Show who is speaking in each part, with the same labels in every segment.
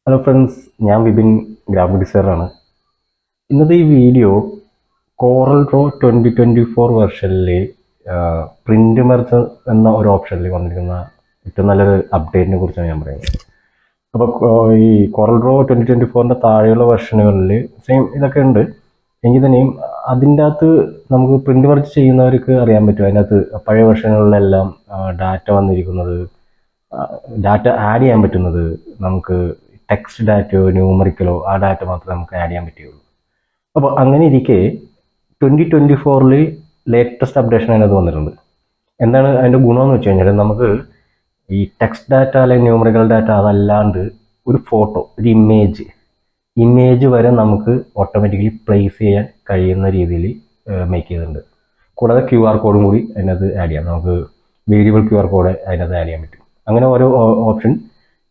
Speaker 1: Hello friends, ഞാൻ Vipin, graphic ഡിസൈനറാണ്. ഇന്നത്തെ ഈ വീഡിയോ കോറൽ ഡ്രോ 2024 വെർഷനിൽ പ്രിന്റ് മെർജ് എന്ന ഒരു ഓപ്ഷനിൽ വന്നിരിക്കുന്ന ഏറ്റവും നല്ലൊരു അപ്ഡേറ്റിനെ കുറിച്ചാണ് ഞാൻ പറയുന്നത്. അപ്പോൾ ഈ കോറൽ ഡ്രോ 2024ൻ്റെ താഴെയുള്ള വെർഷനുകളിൽ സെയിം ഇതൊക്കെ ഉണ്ട് എങ്കിൽ തന്നെയും അതിൻ്റെ അകത്ത് നമുക്ക് പ്രിന്റ് മെർജ് ചെയ്യുന്നവർക്ക് അറിയാൻ പറ്റും. അതിനകത്ത് പഴയ വെർഷനുകളിലെല്ലാം ഡാറ്റ വന്നിരിക്കുന്നത്, ഡാറ്റ ആഡ് ചെയ്യാൻ പറ്റുന്നത് നമുക്ക് ടെക്സ്റ്റ് ഡാറ്റയോ ന്യൂമറിക്കലോ ആ ഡാറ്റ മാത്രമേ നമുക്ക് ആഡ് ചെയ്യാൻ പറ്റുകയുള്ളൂ. അപ്പോൾ അങ്ങനെ ഇരിക്കെ 2024 ലേറ്റസ്റ്റ് അപ്ഡേഷൻ അതിനകത്ത് വന്നിട്ടുണ്ട്. എന്താണ് അതിൻ്റെ ഗുണമെന്ന് വെച്ച് കഴിഞ്ഞാൽ, നമുക്ക് ഈ ടെക്സ്റ്റ് ഡാറ്റ അല്ലെങ്കിൽ ന്യൂമറിക്കൽ ഡാറ്റ അതല്ലാണ്ട് ഒരു ഫോട്ടോ, ഒരു ഇമേജ് വരെ നമുക്ക് ഓട്ടോമാറ്റിക്കലി പ്ലേസ് ചെയ്യാൻ കഴിയുന്ന രീതിയിൽ മേക്ക് ചെയ്തിട്ടുണ്ട്. കൂടാതെ QR കോഡും കൂടി അതിനകത്ത് ആഡ് ചെയ്യാം. നമുക്ക് വേരിയബിൾ QR കോഡ് അതിനകത്ത് ആഡ് ചെയ്യാൻ പറ്റും. അങ്ങനെ ഓരോ ഓപ്ഷൻ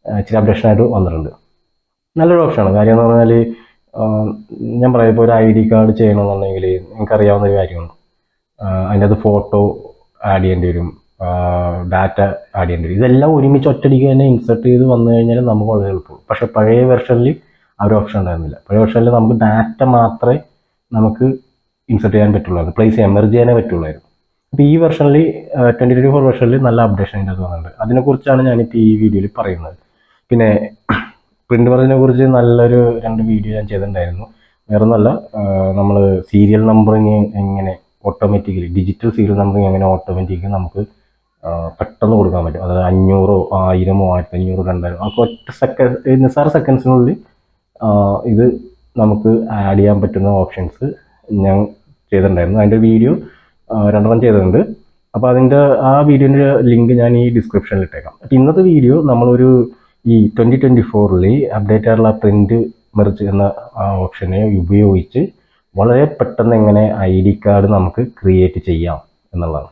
Speaker 1: ഇച്ചിരി അപ്ഡേഷനായിട്ട് വന്നിട്ടുണ്ട്. നല്ലൊരു ഓപ്ഷനാണ്. കാര്യം എന്ന് പറഞ്ഞാൽ ഞാൻ പറയാം, ഇപ്പോൾ ഒരു ID കാർഡ് ചെയ്യണമെന്നുണ്ടെങ്കിൽ നിങ്ങൾക്കറിയാവുന്ന ഒരു കാര്യമാണ്. അതിൻ്റെ അത് ഫോട്ടോ ആഡ് ചെയ്യേണ്ടി വരും, ഡാറ്റ ആഡ് ചെയ്യേണ്ടി വരും. ഇതെല്ലാം ഒരുമിച്ച് ഒറ്റയടിക്ക് തന്നെ ഇൻസെർട്ട് ചെയ്ത് വന്നു കഴിഞ്ഞാൽ നമുക്ക് വളരെ എളുപ്പവും. പക്ഷേ പഴയ വെർഷനിൽ ആ ഒരു ഓപ്ഷൻ ഉണ്ടായിരുന്നില്ല. പഴയ വെർഷനിൽ നമുക്ക് ഡാറ്റ മാത്രമേ നമുക്ക് ഇൻസെർട്ട് ചെയ്യാൻ പറ്റുള്ളൂ, പ്ലേസ് ചെയ്യാൻ, മെർജ് ചെയ്യാനേ പറ്റുള്ളായിരുന്നു. അപ്പോൾ ഈ വെർഷനിൽ 2024 വെർഷനിൽ നല്ല അപ്ഡേഷൻ അതിൻ്റെ അത് വന്നിട്ടുണ്ട്. അതിനെക്കുറിച്ചാണ് ഞാനിപ്പോൾ ഈ വീഡിയോയിൽ പറയുന്നത്. പിന്നെ പ്രിന്റ് മെർജിനെ കുറിച്ച് നല്ലൊരു 2 വീഡിയോ ഞാൻ ചെയ്തിട്ടുണ്ടായിരുന്നു. വേറൊന്നുമല്ല, നമ്മൾ സീരിയൽ നമ്പറിങ് എങ്ങനെ ഓട്ടോമാറ്റിക്കലി, ഡിജിറ്റൽ സീരിയൽ നമ്പറിങ് എങ്ങനെ ഓട്ടോമാറ്റിക്കലി നമുക്ക് പെട്ടെന്ന് കൊടുക്കാൻ പറ്റും. അതായത് 500, 1000, 3500, 2000 നമുക്ക് ഒറ്റ സെക്കൻഡ്, നിസ്സാര സെക്കൻഡ്സിനുള്ളിൽ ഇത് നമുക്ക് ആഡ് ചെയ്യാൻ പറ്റുന്ന ഓപ്ഷൻസ് ഞാൻ ചെയ്തിട്ടുണ്ടായിരുന്നു. അതിൻ്റെ വീഡിയോ 2 ചെയ്തിട്ടുണ്ട്. അപ്പോൾ അതിൻ്റെ ആ വീഡിയോൻ്റെ ലിങ്ക് ഞാൻ ഈ ഡിസ്ക്രിപ്ഷനിൽ ഇട്ടേക്കാം. അപ്പോൾ ഇന്നത്തെ വീഡിയോ നമ്മളൊരു ഈ 2024 അപ്ഡേറ്റ് ആയിട്ടുള്ള പ്രിന്റ് മെർജ് എന്ന ആ ഓപ്ഷനെ ഉപയോഗിച്ച് വളരെ പെട്ടെന്ന് എങ്ങനെ ID കാർഡ് നമുക്ക് ക്രിയേറ്റ് ചെയ്യാം എന്നുള്ളതാണ്.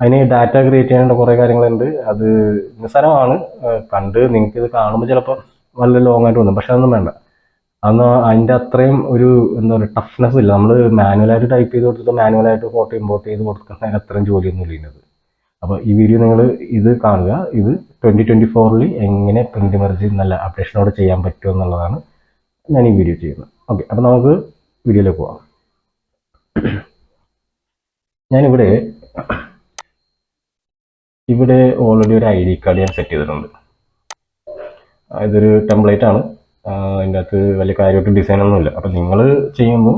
Speaker 1: അതിന് ഡാറ്റ ക്രിയേറ്റ് ചെയ്യാനുള്ള കുറേ കാര്യങ്ങളുണ്ട്. അത് നിസ്സാരമാണ്. കണ്ട് നിങ്ങൾക്ക് ഇത് കാണുമ്പോൾ ചിലപ്പോൾ നല്ല ലോങ് ആയിട്ട് തോന്നും, പക്ഷെ അതൊന്നും വേണ്ട. അന്ന് അതിൻ്റെ അത്രയും ഒരു എന്താ പറയുക, ടഫ്നെസ് ഇല്ല. നമ്മൾ മാനുവലായിട്ട് ടൈപ്പ് ചെയ്ത് കൊടുത്തിട്ട് മാനുവലായിട്ട് ഫോട്ടോ ഇമ്പോർട്ട് ചെയ്ത് കൊടുക്കുന്നതിന് അത്രയും ജോലിയൊന്നും ഇല്ല ഇതിനകത്ത്. അപ്പോൾ ഈ വീഡിയോ നിങ്ങൾ ഇത് കാണുക. ഇത് 2024 എങ്ങനെ പ്രിന്റ് മെർജ് നല്ല അപ്ഡേഷനോടെ ചെയ്യാൻ പറ്റും എന്നുള്ളതാണ് ഞാൻ ഈ വീഡിയോ ചെയ്യുന്നത്. ഓക്കെ, അപ്പോൾ നമുക്ക് വീഡിയോയിലേക്ക് പോകാം. ഞാനിവിടെ ഓൾറെഡി ഒരു ID കാർഡ് ഞാൻ സെറ്റ് ചെയ്തിട്ടുണ്ട്. ഇതൊരു ടെംപ്ലേറ്റ് ആണ്. അതിൻ്റെ അകത്ത് വലിയ കാര്യമായിട്ട് ഡിസൈനൊന്നുമില്ല. അപ്പം നിങ്ങൾ ചെയ്യുമ്പോൾ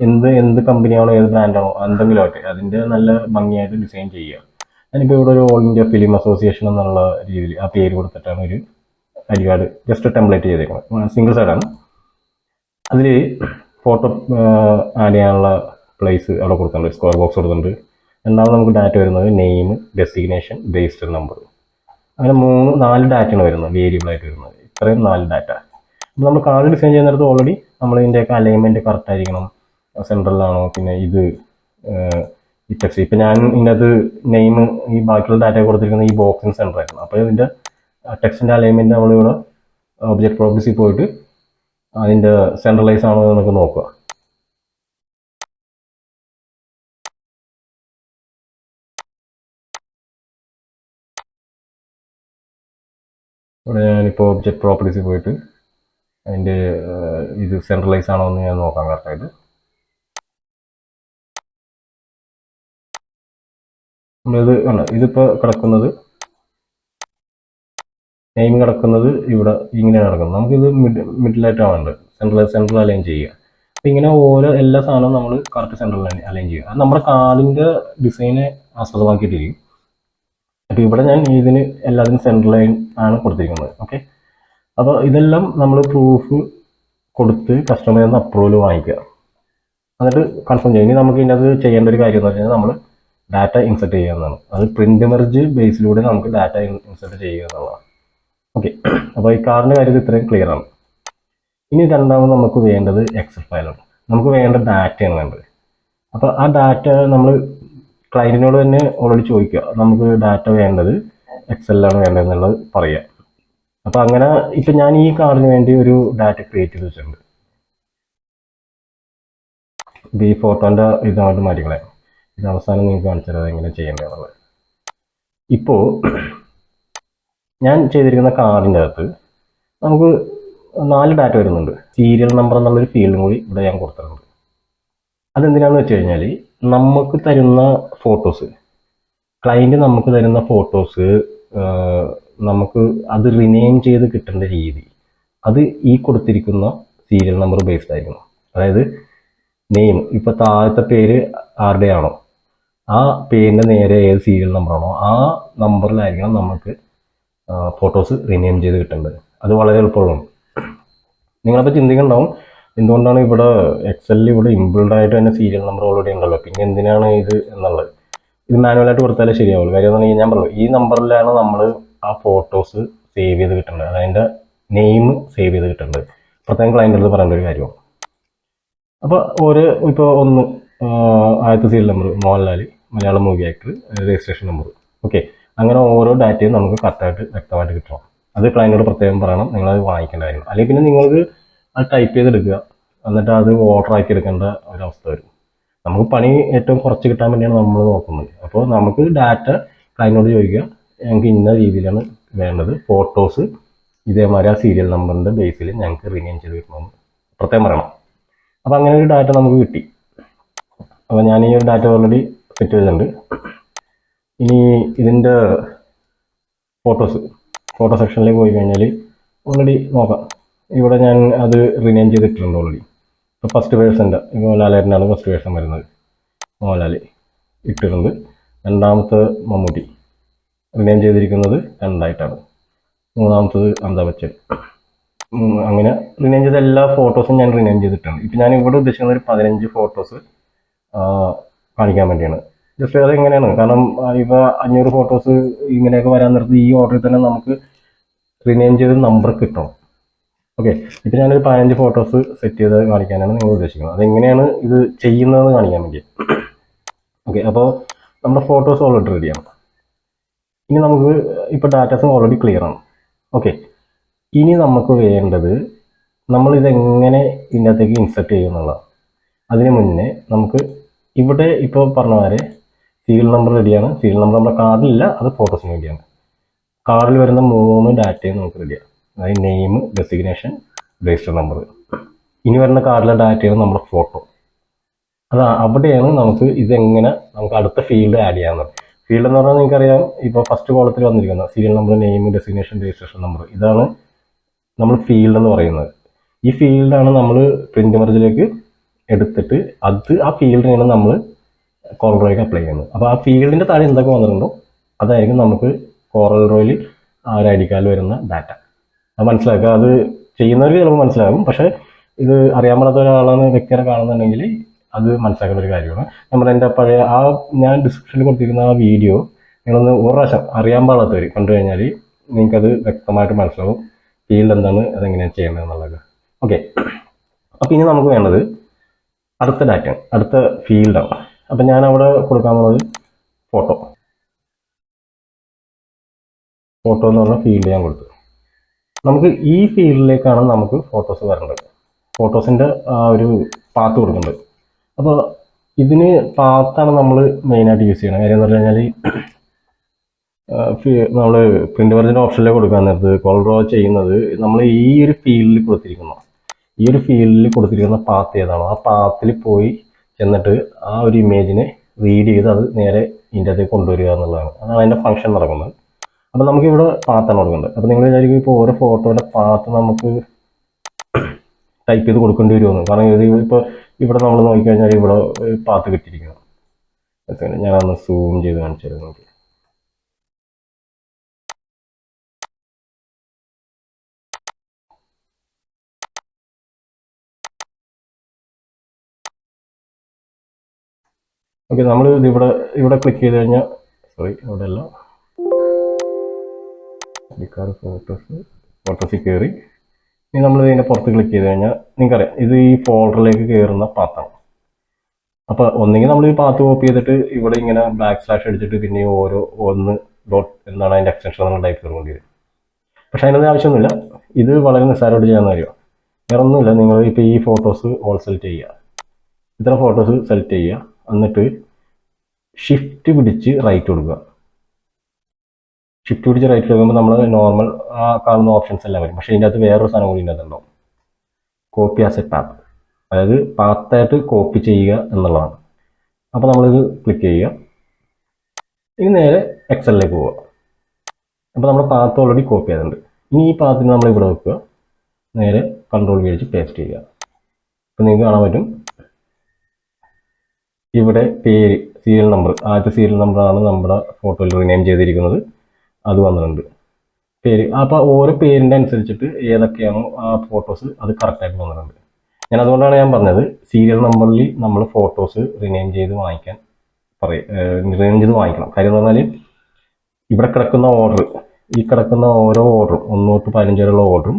Speaker 1: എന്ത് കമ്പനിയാണോ, ഏത് ബ്രാൻഡാണോ, എന്തെങ്കിലും ആവട്ടെ, അതിൻ്റെ നല്ല ഭംഗിയായിട്ട് ഡിസൈൻ ചെയ്യുക. ഞാനിപ്പോൾ ഇവിടെ ഒരു ഓൾ ഇന്ത്യ ഫിലിം അസോസിയേഷൻ എന്നുള്ള രീതിയിൽ ആ പേര് കൊടുത്തിട്ടാണ് ഒരു ID കാർഡ് ജസ്റ്റ് ടെംപ്ലേറ്റ് ചെയ്തേക്കുന്നത്. സിംഗിൾ സൈഡാണ്. അതിൽ ഫോട്ടോ ആഡ് ചെയ്യാനുള്ള പ്ലേസ് അവിടെ കൊടുത്തിട്ടുണ്ട്, സ്ക്വയർ ബോക്സ് കൊടുത്തിട്ടുണ്ട്. രണ്ടാമത് നമുക്ക് ഡാറ്റ വരുന്നത് നെയിം, ഡെസിഗ്നേഷൻ, രജിസ്റ്റർ നമ്പർ. അങ്ങനെ 4 ഡാറ്റയാണ് വരുന്നത്, വേരിയബിൾ ആയിട്ട് വരുന്നത്. ഇത്രയും 4 ഡാറ്റ. അപ്പോൾ നമ്മൾ കാർഡ് ഡിസൈൻ ചെയ്യുന്നിടത്ത് ഓൾറെഡി നമ്മൾ ഇതിൻ്റെയൊക്കെ അലൈൻമെൻറ്റ് കറക്റ്റ് ആയിരിക്കണം. സെൻട്രലാണോ, പിന്നെ ഇത് ഈ ടെക്സ്റ്റ്. ഇപ്പം ഞാൻ ഇതിനകത്ത് നെയിം, ഈ ബാക്കിയുള്ള ഡാറ്റ കൊടുത്തിരിക്കുന്ന ഈ ബോക്സിന് സെൻറ്റർ ആയിരുന്നു. അപ്പോൾ ഇതിൻ്റെ ടെക്സ്റ്റിൻ്റെ അലൈൻമെൻറ്റ് നമ്മളിവിടെ ഒബ്ജക്റ്റ് പ്രോപ്പർട്ടീസിൽ പോയിട്ട് അതിൻ്റെ സെൻട്രലൈസ് ആണോ എന്നൊക്കെ നോക്കുക. ഇവിടെ ഞാനിപ്പോൾ ഒബ്ജക്റ്റ് പ്രോപ്പർട്ടീസിൽ പോയിട്ട് അതിൻ്റെ ഇത് സെൻട്രലൈസ് ആണോ എന്ന് ഞാൻ നോക്കാം കറക്റ്റായിട്ട്. നമ്മളിത് കണ്ട, ഇതിപ്പോൾ കിടക്കുന്നത്, നെയിം കിടക്കുന്നത് ഇവിടെ ഇങ്ങനെയാണ് കിടക്കുന്നത്. നമുക്കിത് മിഡിലായിട്ടാണ് വേണ്ടത്, സെൻട്രൽ അലൈൻ ചെയ്യുക. അപ്പം ഇങ്ങനെ ഓരോ എല്ലാ സാധനവും നമ്മൾ കറക്റ്റ് സെൻട്രൽ അലൈൻ ചെയ്യുക. അത് നമ്മുടെ കാർഡിൻ്റെ ഡിസൈനെ ആസ്പദമാക്കിയിട്ടിരിക്കും. അപ്പോൾ ഇവിടെ ഞാൻ ഇതിന് എല്ലാത്തിനും സെൻട്രൽ ലൈൻ ആണ് കൊടുത്തിരിക്കുന്നത്. ഓക്കെ, അപ്പോൾ ഇതെല്ലാം നമ്മൾ പ്രൂഫ് കൊടുത്ത് കസ്റ്റമറിൽ നിന്ന് അപ്രൂവൽ വാങ്ങിക്കുക, എന്നിട്ട് കൺഫേം ചെയ്യും. ഇനി നമുക്ക് ഇതിനകത്ത് ചെയ്യേണ്ട ഒരു കാര്യം എന്ന് വെച്ച് കഴിഞ്ഞാൽ നമ്മൾ ഡാറ്റ ഇൻസെർട്ട് ചെയ്യുക എന്നതാണ്. അത് പ്രിന്റ് മെർജ് ബേസിലൂടെ നമുക്ക് ഡാറ്റ ഇൻസെർട്ട് ചെയ്യുക എന്നുള്ളതാണ്. ഓക്കെ, അപ്പോൾ ഈ കാർഡിൻ്റെ കാര്യത്തിൽ ഇത്രയും ക്ലിയർ ആണ്. ഇനി രണ്ടാമത് നമുക്ക് വേണ്ടത് എക്സൽ ഫയലാണ്. നമുക്ക് വേണ്ട ഡാറ്റയാണ് വേണ്ടത്. അപ്പോൾ ആ ഡാറ്റ നമ്മൾ ക്ലയൻറ്റിനോട് തന്നെ ഓൾറെഡി ചോദിക്കുക, നമുക്ക് ഡാറ്റ വേണ്ടത് എക്സലിലാണ് വേണ്ടതെന്നുള്ളത് പറയുക. അപ്പോൾ അങ്ങനെ ഇപ്പം ഞാൻ ഈ കാർഡിന് വേണ്ടി ഒരു ഡാറ്റ ക്രിയേറ്റ് ചെയ്ത് വെച്ചിട്ടുണ്ട്. ഇത് ഈ ഫോട്ടോൻ്റെ ഇതായിട്ട് മാറ്റിക്കളയാം. ഇത് അവസാനം നിങ്ങൾക്ക് കാണിച്ചു തരാം എങ്ങനെ ചെയ്യേണ്ടതെന്നുള്ളത്. ഇപ്പോൾ ഞാൻ ചെയ്തിരിക്കുന്ന കാർഡിൻ്റെ അകത്ത് നമുക്ക് 4 ഡാറ്റ വരുന്നുണ്ട്. സീരിയൽ നമ്പർ എന്നുള്ളൊരു ഫീൽഡും കൂടി ഇവിടെ ഞാൻ കൊടുത്തിട്ടുണ്ട്. അതെന്തിനാണെന്ന് വെച്ച് കഴിഞ്ഞാൽ നമുക്ക് തരുന്ന ഫോട്ടോസ്, ക്ലയൻറ്റ് നമുക്ക് തരുന്ന ഫോട്ടോസ് നമുക്ക് അത് റിനെയിം ചെയ്ത് കിട്ടേണ്ട രീതി അത് ഈ കൊടുത്തിരിക്കുന്ന സീരിയൽ നമ്പർ ബേസ്ഡ് ആയിരിക്കണം. അതായത് നെയിം, ഇപ്പോൾ താഴത്തെ പേര് ആരുടെയാണോ ആ പേരിൻ്റെ നേരെ ഏത് സീരിയൽ നമ്പറാണോ ആ നമ്പറിലായിരിക്കണം നമുക്ക് ഫോട്ടോസ് റിനെയിം ചെയ്ത് കിട്ടേണ്ടത്. അത് വളരെ എളുപ്പമുള്ളതാണ്. നിങ്ങളപ്പോൾ ചിന്തിക്കുന്നുണ്ടാവും എന്തുകൊണ്ടാണ് ഇവിടെ എക്സലിൽ ഇവിടെ ഇൻബിൽഡ് ആയിട്ട് തന്നെ സീരിയൽ നമ്പർ ഓൾറെഡി ഉണ്ടല്ലോ, പിന്നെ എന്തിനാണ് ഇത് എന്നുള്ളത്. ഇത് മാനുവലായിട്ട് കൊടുത്താലേ ശരിയാവുള്ളൂ. കാര്യം എന്ന് പറഞ്ഞാൽ ഞാൻ പറഞ്ഞു ഈ നമ്പറിലാണ് നമ്മൾ ആ ഫോട്ടോസ് സേവ് ചെയ്ത് കിട്ടേണ്ടത്, അതിൻ്റെ നെയിം സേവ് ചെയ്ത് കിട്ടേണ്ടത്. പ്രത്യേകം ക്ലയൻറ്റ് അടുത്ത് പറയേണ്ട ഒരു കാര്യമാണ്. അപ്പോൾ ഒരു ഇപ്പോൾ ഒന്ന് ആദ്യത്തെ serial number Mohanlal, Malayalam movie actor, registration number, okay. അങ്ങനെ ഓരോ ഡാറ്റയും നമുക്ക് കറക്റ്റായിട്ട് വ്യക്തമായിട്ട് കിട്ടണം. അത് ക്ലയൻറ്റോട് പ്രത്യേകം പറയണം, നിങ്ങളത് വാങ്ങിക്കേണ്ട കാര്യം. അല്ലെങ്കിൽ പിന്നെ നിങ്ങൾക്ക് അത് ടൈപ്പ് ചെയ്തെടുക്കുക, എന്നിട്ട് അത് ഓർഡർ ആക്കി എടുക്കേണ്ട ഒരവസ്ഥ വരും. നമുക്ക് പണി ഏറ്റവും കുറച്ച് കിട്ടാൻ വേണ്ടിയാണ് നമ്മൾ നോക്കുന്നത്. അപ്പോൾ നമുക്ക് ഡാറ്റ ക്ലയൻറ്റിനോട് ചോദിക്കുക, ഞങ്ങൾക്ക് ഇന്ന രീതിയിലാണ് വേണ്ടത്, ഫോട്ടോസ് ഇതേമാതിരി ആ സീരിയൽ നമ്പറിൻ്റെ ബേസിൽ ഞങ്ങൾക്ക് റിനെയിം ചെയ്ത് കിട്ടണമെന്ന് പ്രത്യേകം പറയണം. അപ്പോൾ അങ്ങനെ ഒരു ഡാറ്റ നമുക്ക് കിട്ടി. അപ്പോൾ ഞാൻ ഈ ഒരു ഡാറ്റ ഓൾറെഡി സെറ്റ് ചെയ്തിട്ടുണ്ട്. ഇനി ഇതിൻ്റെ ഫോട്ടോ സെക്ഷനിലേക്ക് പോയി കഴിഞ്ഞാൽ ഓൾറെഡി നോക്കാം. ഇവിടെ ഞാൻ അത് റിനെയിം ചെയ്തിട്ടുണ്ട് ഓൾറെഡി. ഇപ്പോൾ ഫസ്റ്റ് പേഴ്സൻ്റെ ഇപ്പോൾ ലാലേട്ടനാണ് ഫസ്റ്റ് പേഴ്സൺ വരുന്നത്, മോഹൻലാൽ ഇട്ടിട്ടുണ്ട്. രണ്ടാമത്തെ മമ്മൂട്ടി റിനെയിം ചെയ്തിരിക്കുന്നത് 2 മൂന്നാമത്തത് അമിതാഭ് ബച്ചൻ. അങ്ങനെ റിനെയിം ചെയ്ത എല്ലാ ഫോട്ടോസും ഞാൻ റിനെയിം ചെയ്തിട്ടുണ്ട്. ഇപ്പം ഞാൻ ഇവിടെ ഉദ്ദേശിക്കുന്നത് ഒരു 15 ഫോട്ടോസ് കാണിക്കാൻ വേണ്ടിയാണ്. ജസ്റ്റ് അത് എങ്ങനെയാണ്, കാരണം ഇപ്പോൾ 500 ഫോട്ടോസ് ഇങ്ങനെയൊക്കെ വരാൻ നിർത്തി ഈ ഓർഡറിൽ തന്നെ നമുക്ക് റിനെയിം ചെയ്ത് നമ്പർ കിട്ടണം. ഓക്കെ, ഇപ്പം ഞാനൊരു 15 ഫോട്ടോസ് സെറ്റ് ചെയ്ത് കാണിക്കാനാണ് നിങ്ങൾ ഉദ്ദേശിക്കുന്നത്. അതെങ്ങനെയാണ് ഇത് ചെയ്യുന്നതെന്ന് കാണിക്കാൻ വേണ്ടി. ഓക്കെ, അപ്പോൾ നമ്മുടെ ഫോട്ടോസ് ഓൾറെഡി റെഡിയാണ്. ഇനി നമുക്ക് ഇപ്പോൾ ഡാറ്റാസും ഓൾറെഡി ക്ലിയർ ആണ്. ഓക്കെ, ഇനി നമുക്ക് വേണ്ടത് നമ്മളിതെങ്ങനെ ഇതിൻ്റെ അകത്തേക്ക് ഇൻസെർട്ട് ചെയ്യുന്നുള്ളതാണ്. അതിന് മുന്നേ നമുക്ക് ഇവിടെ ഇപ്പോൾ പറഞ്ഞ പോലെ സീരിയൽ നമ്പർ റെഡിയാണ്. സീരിയൽ നമ്പർ നമ്മുടെ കാർഡിലില്ല, അത് ഫോട്ടോസിന് വേണ്ടിയാണ്. കാർഡിൽ വരുന്ന 3 ഡാറ്റയും നമുക്ക് റെഡിയാണ്. അതായത് നെയിം, ഡെസിഗ്നേഷൻ, രജിസ്റ്റർ നമ്പർ. ഇനി വരുന്ന കാർഡിലെ ഡാറ്റയാണ് നമ്മുടെ ഫോട്ടോ. അവിടെയാണ് നമുക്ക് ഇതെങ്ങനെ നമുക്ക് അടുത്ത ഫീൽഡ് ആഡ് ചെയ്യാവുന്നത്. ഫീൽഡ് എന്ന് പറഞ്ഞാൽ നിങ്ങൾക്കറിയാം, ഇപ്പോൾ ഫസ്റ്റ് കോളത്തിൽ വന്നിരിക്കുന്ന serial number, name, designation, registration number, ഇതാണ് നമ്മൾ ഫീൽഡ് എന്ന് പറയുന്നത്. ഈ ഫീൽഡാണ് നമ്മൾ പ്രിന്റ് മെർജിലേക്ക് എടുത്തിട്ട് ആ ഫീൽഡിനാണ് നമ്മൾ കോറൽ ഡ്രോയ്ക്ക് അപ്ലൈ ചെയ്യുന്നത്. അപ്പോൾ ആ ഫീൽഡിൻ്റെ താഴെ എന്തൊക്കെ വന്നിട്ടുണ്ടോ അതായിരിക്കും നമുക്ക് കോറൽ ഡ്രോയിൽ ആ ഒരു ഐ ഡി കാർഡിൽ വരുന്ന ഡാറ്റ. അത് മനസ്സിലാക്കുക. അത് ചെയ്യുന്നവർക്ക് ചിലപ്പോൾ മനസ്സിലാകും, പക്ഷേ ഇത് അറിയാൻ പാടാത്ത ഒരാളാണ് വ്യക്തിയെ കാണുന്നുണ്ടെങ്കിൽ അത് മനസ്സിലാക്കേണ്ട ഒരു കാര്യമാണ്. എൻ്റെ പഴയ ഞാൻ ഡിസ്ക്രിപ്ഷനിൽ കൊടുത്തിരിക്കുന്ന ആ വീഡിയോ നിങ്ങളൊന്ന് ഒരു പ്രാവശ്യം അറിയാൻ പാടാത്തവർ കണ്ടു കഴിഞ്ഞാൽ നിങ്ങൾക്കത് വ്യക്തമായിട്ട് മനസ്സിലാവും ഫീൽഡ് എന്താണ്, അതെങ്ങനെയാണ് ചെയ്യേണ്ടത് എന്നുള്ളത്. ഓക്കെ, അപ്പോൾ ഇനി നമുക്ക് വേണ്ടത് അടുത്ത ഡാറ്റ, അടുത്ത ഫീൽഡാണ്. അപ്പം ഞാൻ അവിടെ കൊടുക്കാൻ പോകുന്നത് ഫോട്ടോ എന്ന് പറഞ്ഞ ഫീൽഡ് ഞാൻ കൊടുത്തു. നമുക്ക് ഈ ഫീൽഡിലേക്കാണ് നമുക്ക് ഫോട്ടോസ് വരേണ്ടത്. ഫോട്ടോസിൻ്റെ ആ ഒരു പാത്ത് കൊടുക്കേണ്ടത്. അപ്പോൾ ഇതിന് പാത്താണ് നമ്മൾ മെയിനായിട്ട് യൂസ് ചെയ്യണം. കാര്യം എന്ന് പറഞ്ഞു കഴിഞ്ഞാൽ നമ്മൾ പ്രിന്റ് മെർജിൻ്റെ ഓപ്ഷനിലേക്ക് കൊടുക്കാൻ നേരത്ത് കോറൽ ഡ്രോ ചെയ്യുന്നത് നമ്മൾ ഈ ഒരു ഫീൽഡിൽ കൊടുത്തിരിക്കുന്ന പാത്ത് ഏതാണോ ആ പാത്തിൽ പോയി ചെന്നിട്ട് ആ ഒരു ഇമേജിനെ റീഡ് ചെയ്ത് അത് നേരെ ഇതിൻ്റെ അകത്തേക്ക് കൊണ്ടുവരിക എന്നുള്ളതാണ്. അതാണ് അതിൻ്റെ ഫംഗ്ഷൻ നടക്കുന്നത്. അപ്പോൾ നമുക്കിവിടെ പാത്താണ് കൊടുക്കേണ്ടത്. അപ്പോൾ നിങ്ങൾ വിചാരിക്കും ഇപ്പോൾ ഓരോ ഫോട്ടോയുടെ പാത്ത് നമുക്ക് ടൈപ്പ് ചെയ്ത് കൊടുക്കേണ്ടി വരുമെന്ന്. കാരണം ഇത് ഇപ്പോൾ ഇവിടെ നമ്മൾ നോക്കിക്കഴിഞ്ഞാൽ ഇവിടെ പാത്ത് കിട്ടിയിരിക്കണം. ഞാനൊന്ന് സൂം ചെയ്ത് കാണിച്ചു തരാം നോക്കി. ഓക്കെ, നമ്മൾ ഇവിടെ ക്ലിക്ക് ചെയ്ത് കഴിഞ്ഞാൽ ഇവിടെ അല്ല, ഫോട്ടോസിൽ കയറി ഇനി നമ്മൾ ഇതിൻ്റെ പുറത്ത് ക്ലിക്ക് ചെയ്ത് കഴിഞ്ഞാൽ നിങ്ങൾക്കറിയാം ഇത് ഈ ഫോൾഡറിലേക്ക് കയറുന്ന പാത്താണ്. അപ്പോൾ ഒന്നെങ്കിൽ നമ്മൾ ഈ പാത്ത് കോപ്പി ചെയ്തിട്ട് ഇവിടെ ഇങ്ങനെ // അടിച്ചിട്ട് പിന്നെ ഓരോ ഡോട്ട് എന്താണ് അതിൻ്റെ എക്സ്റ്റൻഷൻ നമ്മൾ ടൈപ്പ് ചെയ്തുകൊണ്ട് വരും. പക്ഷേ അതിനൊന്നും ആവശ്യമൊന്നുമില്ല. ഇത് വളരെ നിസ്സാരമായിട്ട് ചെയ്യാവുന്ന കാര്യമാണ്. വേറെ ഒന്നുമില്ല, നിങ്ങൾ ഇപ്പോൾ ഈ ഫോട്ടോസ് ഓൾ സെലക്ട് ചെയ്യുക, ഇത്ര ഫോട്ടോസ് സെലക്ട് ചെയ്യുക, എന്നിട്ട് ഷിഫ്റ്റ് പിടിച്ച് റൈറ്റ് കൊടുക്കുക. ഷിഫ്റ്റ് പിടിച്ച് റൈറ്റ് എടുക്കുമ്പോൾ നമ്മൾ നോർമൽ ആ കാണുന്ന ഓപ്ഷൻസ് എല്ലാം വരും. പക്ഷേ ഇതിൻ്റെ അകത്ത് വേറൊരു സാധനം കൂടി ഇതിനകത്തുണ്ടാവും, കോപ്പി ആസ് എ പാത്ത്, അതായത് പാത്തായിട്ട് കോപ്പി ചെയ്യുക എന്നുള്ളതാണ്. അപ്പോൾ നമ്മളിത് ക്ലിക്ക് ചെയ്യുക. ഇനി നേരെ എക്സലിലേക്ക് പോവുക. അപ്പോൾ നമ്മുടെ പാത്ത് ഓൾറെഡി കോപ്പി ആയതുണ്ട്. ഇനി ഈ പാത്തിന് നമ്മൾ ഇവിടെ വെക്കുക, നേരെ കൺട്രോൾ ഉപയോഗിച്ച് പേസ്റ്റ് ചെയ്യുക. അപ്പോൾ നിങ്ങൾക്ക് കാണാൻ പറ്റും ഇവിടെ പേര്, സീരിയൽ നമ്പർ, ആദ്യത്തെ സീരിയൽ നമ്പറാണ് നമ്മുടെ ഫോട്ടോയിൽ റിനെയിം ചെയ്തിരിക്കുന്നത്, അത് വന്നിട്ടുണ്ട് പേര്. അപ്പോൾ ഓരോ പേരിൻ്റെ അനുസരിച്ചിട്ട് ഏതൊക്കെയാണോ ആ ഫോട്ടോസ് അത് കറക്റ്റായിട്ട് വന്നിട്ടുണ്ട്. ഞാൻ അതുകൊണ്ടാണ് ഞാൻ പറഞ്ഞത് സീരിയൽ നമ്പറിൽ നമ്മൾ ഫോട്ടോസ് റിനെയിം ചെയ്ത് വാങ്ങിക്കാൻ റിനെയിം ചെയ്ത് വാങ്ങിക്കണം. കാര്യം എന്ന് പറഞ്ഞാൽ ഇവിടെ കിടക്കുന്ന ഓർഡർ, ഈ കിടക്കുന്ന ഓരോ ഓർഡറും 1 തൊട്ട് 15 വരെയുള്ള ഓർഡറും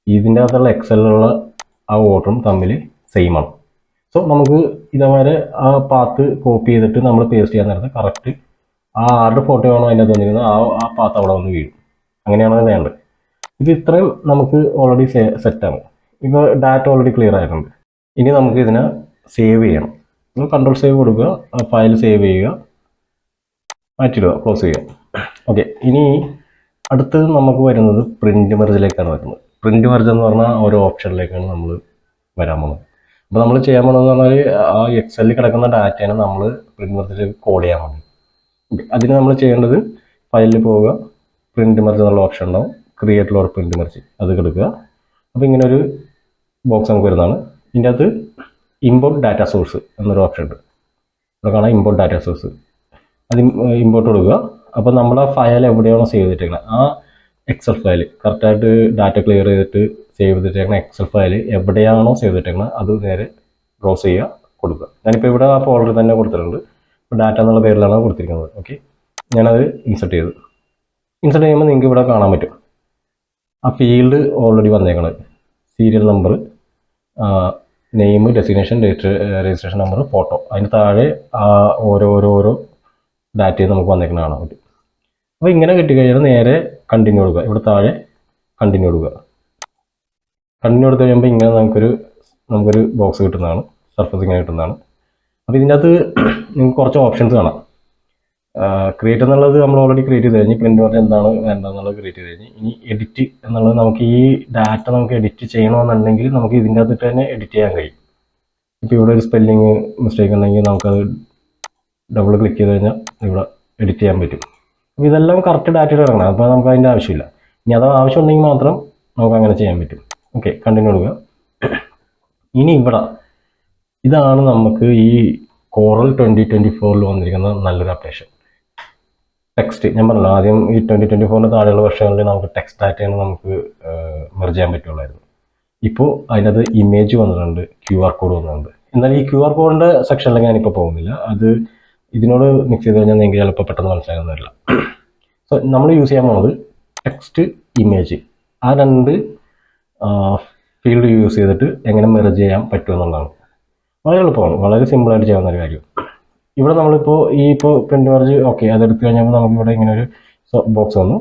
Speaker 1: ഇതിൻ്റെ അകത്തുള്ള എക്സലിലുള്ള ആ ഓർഡറും തമ്മിൽ സെയിം ആണ്. സോ നമുക്ക് ഇതേപോലെ ആ പാത്ത് കോപ്പി ചെയ്തിട്ട് നമ്മൾ പേസ്റ്റ് ചെയ്യാൻ നേരത്തെ കറക്റ്റ് ആ ആരുടെ ഫോട്ടോ ആണോ അതിൻ്റെ അകത്ത് വന്നിരിക്കുന്നത് ആ പാത്ത് അവിടെ വന്ന് വീഴും. അങ്ങനെയാണ് വേണ്ടത്. ഇത് ഇത്രയും നമുക്ക് ഓൾറെഡി സെറ്റാണ്. ഇപ്പോൾ ഡാറ്റ ഓൾറെഡി ക്ലിയർ ആയിട്ടുണ്ട്. ഇനി നമുക്ക് ഇതിനെ സേവ് ചെയ്യണം. കൺട്രോൾ സേവ് കൊടുക്കുക, ഫയൽ സേവ് ചെയ്യുക, മാറ്റിയിടുക, ക്ലോസ് ചെയ്യുക. ഓക്കെ, ഇനി അടുത്തത് നമുക്ക് വരുന്നത് പ്രിൻ്റ് മെർജിലേക്കാണ് വരുന്നത്. പ്രിൻ്റ് മെർജ് എന്ന് പറഞ്ഞാൽ ഓരോ ഓപ്ഷനിലേക്കാണ് നമ്മൾ വരാൻ പോകുന്നത്. അപ്പോൾ നമ്മൾ ചെയ്യാൻ പോകുന്നത് പറഞ്ഞാൽ ആ എക്സലിൽ കിടക്കുന്ന ഡാറ്റയാണ് നമ്മൾ പ്രിൻ്റ് മെർജിലേക്ക് കോൾ ചെയ്യാൻ പോകുന്നത്. അതിന് നമ്മൾ ചെയ്യേണ്ടത് ഫയലിൽ പോവുക, പ്രിൻ്റ് മെർജ് എന്നുള്ള ഓപ്ഷൻ ഉണ്ടാവും, ക്രിയേറ്റ് ലോഡ് പ്രിൻ്റ് മെർജ്, അത് കൊടുക്കുക. അപ്പോൾ ഇങ്ങനെ ഒരു ബോക്സ് നമുക്ക് വരുന്നതാണ്. ഇതിൻ്റെ അകത്ത് ഇമ്പോർട്ട് ഡാറ്റ സോഴ്സ് എന്നൊരു ഓപ്ഷൻ ഉണ്ട്. ഇവിടെ കാണാം ഇമ്പോർട്ട് ഡാറ്റ സോഴ്സ്, അത് ഇമ്പോർട്ട് കൊടുക്കുക. അപ്പോൾ നമ്മുടെ ഫയൽ എവിടെയാണോ സേവ് ചെയ്തിട്ടേക്കുന്നത് ആ എക്സൽ ഫയൽ കറക്റ്റായിട്ട് ഡാറ്റ ക്ലിയർ ചെയ്തിട്ട് സേവ് ചെയ്തിട്ടേക്കുന്ന എക്സൽ ഫയൽ എവിടെയാണോ സേവ് ചെയ്തിട്ടേക്കുന്നത് അത് നേരെ ബ്രൗസ് ചെയ്യുക, കൊടുക്കുക. ഞാനിപ്പോൾ ഇവിടെ ആ ഫോൾഡർ തന്നെ കൊടുത്തിട്ടുണ്ട്. ഇപ്പോൾ ഡാറ്റ എന്നുള്ള പേരിലാണ് കൊടുത്തിരിക്കുന്നത്. ഓക്കെ, ഞാനത് ഇൻസർട്ട് ചെയ്തു. ഇൻസർട്ട് ചെയ്യുമ്പോൾ നിങ്ങൾക്ക് ഇവിടെ കാണാൻ പറ്റും ആ ഫീൽഡ് ഓൾറെഡി വന്നേക്കുന്നത്, serial number, name, designation, registration number, photo. അതിന് താഴെ ഓരോരോ ഡാറ്റയും നമുക്ക് വന്നേക്കുന്നത് കാണാൻ പറ്റും. അപ്പോൾ ഇങ്ങനെ കിട്ടിക്കഴിഞ്ഞാൽ നേരെ കണ്ടിന്യൂ കൊടുക്കുക. ഇവിടെ താഴെ കണ്ടിന്യൂ കൊടുക്കുക. കണ്ടിന്യൂ കൊടുത്ത് കഴിയുമ്പോൾ ഇങ്ങനെ നമുക്കൊരു ബോക്സ് കിട്ടുന്നതാണ്, സർഫസ് ഇങ്ങനെ കിട്ടുന്നതാണ്. അപ്പോൾ ഇതിൻ്റെ അകത്ത് നിങ്ങൾക്ക് കുറച്ച് ഓപ്ഷൻസ് കാണാം. ക്രിയേറ്റ് എന്നുള്ളത് നമ്മൾ ഓൾറെഡി ക്രിയേറ്റ് ചെയ്ത് കഴിഞ്ഞ്, പ്രിൻ്റ് പറഞ്ഞാൽ എന്താണ് വേണ്ടതെന്നുള്ളത് ക്രിയേറ്റ് ചെയ്ത് കഴിഞ്ഞ്, ഇനി എഡിറ്റ് എന്നുള്ളത് നമുക്ക് ഈ ഡാറ്റ നമുക്ക് എഡിറ്റ് ചെയ്യണമെന്നുണ്ടെങ്കിൽ നമുക്ക് ഇതിൻ്റെ അകത്തിട്ട് തന്നെ എഡിറ്റ് ചെയ്യാൻ കഴിയും. ഇപ്പോൾ ഇവിടെ ഒരു സ്പെല്ലിങ് മിസ്റ്റേക്ക് ഉണ്ടെങ്കിൽ നമുക്കത് ഡബിൾ ക്ലിക്ക് ചെയ്ത് കഴിഞ്ഞാൽ ഇവിടെ എഡിറ്റ് ചെയ്യാൻ പറ്റും. അപ്പോൾ ഇതെല്ലാം കറക്റ്റ് ഡാറ്റയിൽ ഇറങ്ങണം. അപ്പോൾ നമുക്ക് അതിൻ്റെ ആവശ്യമില്ല. ഇനി അത് ആവശ്യം ഉണ്ടെങ്കിൽ മാത്രം നമുക്ക് അങ്ങനെ ചെയ്യാൻ പറ്റും. ഓക്കെ, കണ്ടിന്യൂ കൊടുക്കുക. ഇനി ഇവിടെ ഇതാണ് നമുക്ക് ഈ കോറൽ 2024 വന്നിരിക്കുന്ന നല്ലൊരു അപ്ഡേഷൻ. ടെക്സ്റ്റ് ഞാൻ പറഞ്ഞല്ലോ, ആദ്യം ഈ 2024 താഴെയുള്ള വർഷങ്ങളിൽ നമുക്ക് ടെക്സ്റ്റ് ഡാറ്റയാണ് നമുക്ക് മെർജ് ചെയ്യാൻ പറ്റുള്ളായിരുന്നു. ഇപ്പോൾ അതിനകത്ത് ഇമേജ് വന്നിട്ടുണ്ട്, QR കോഡ് വന്നിട്ടുണ്ട്. എന്നാൽ ഈ QR കോഡിൻ്റെ സെക്ഷനിലേക്ക് ഞാനിപ്പോൾ പോകുന്നില്ല. അത് ഇതിനോട് മിക്സ് ചെയ്ത് കഴിഞ്ഞാൽ നിങ്ങൾക്ക് ചിലപ്പോൾ പെട്ടെന്ന് മനസ്സിലാകുന്നില്ല. സോ നമ്മൾ യൂസ് ചെയ്യാൻ പോകുന്നത് ടെക്സ്റ്റ്, ഇമേജ്, ആ രണ്ട് ഫീൽഡ് യൂസ് ചെയ്തിട്ട് എങ്ങനെ മെർജ് ചെയ്യാൻ പറ്റുമെന്നുള്ളതാണ്. വളരെ എളുപ്പമാണ്, വളരെ സിമ്പിളായിട്ട് ചെയ്യാവുന്ന ഒരു കാര്യം. ഇവിടെ നമ്മളിപ്പോൾ പ്രിൻ്റ് മെർജ് ഓക്കെ അതെടുത്ത് കഴിഞ്ഞപ്പോൾ നമുക്ക് ഇവിടെ ഇങ്ങനെ ഒരു ബോക്സ് വന്നു.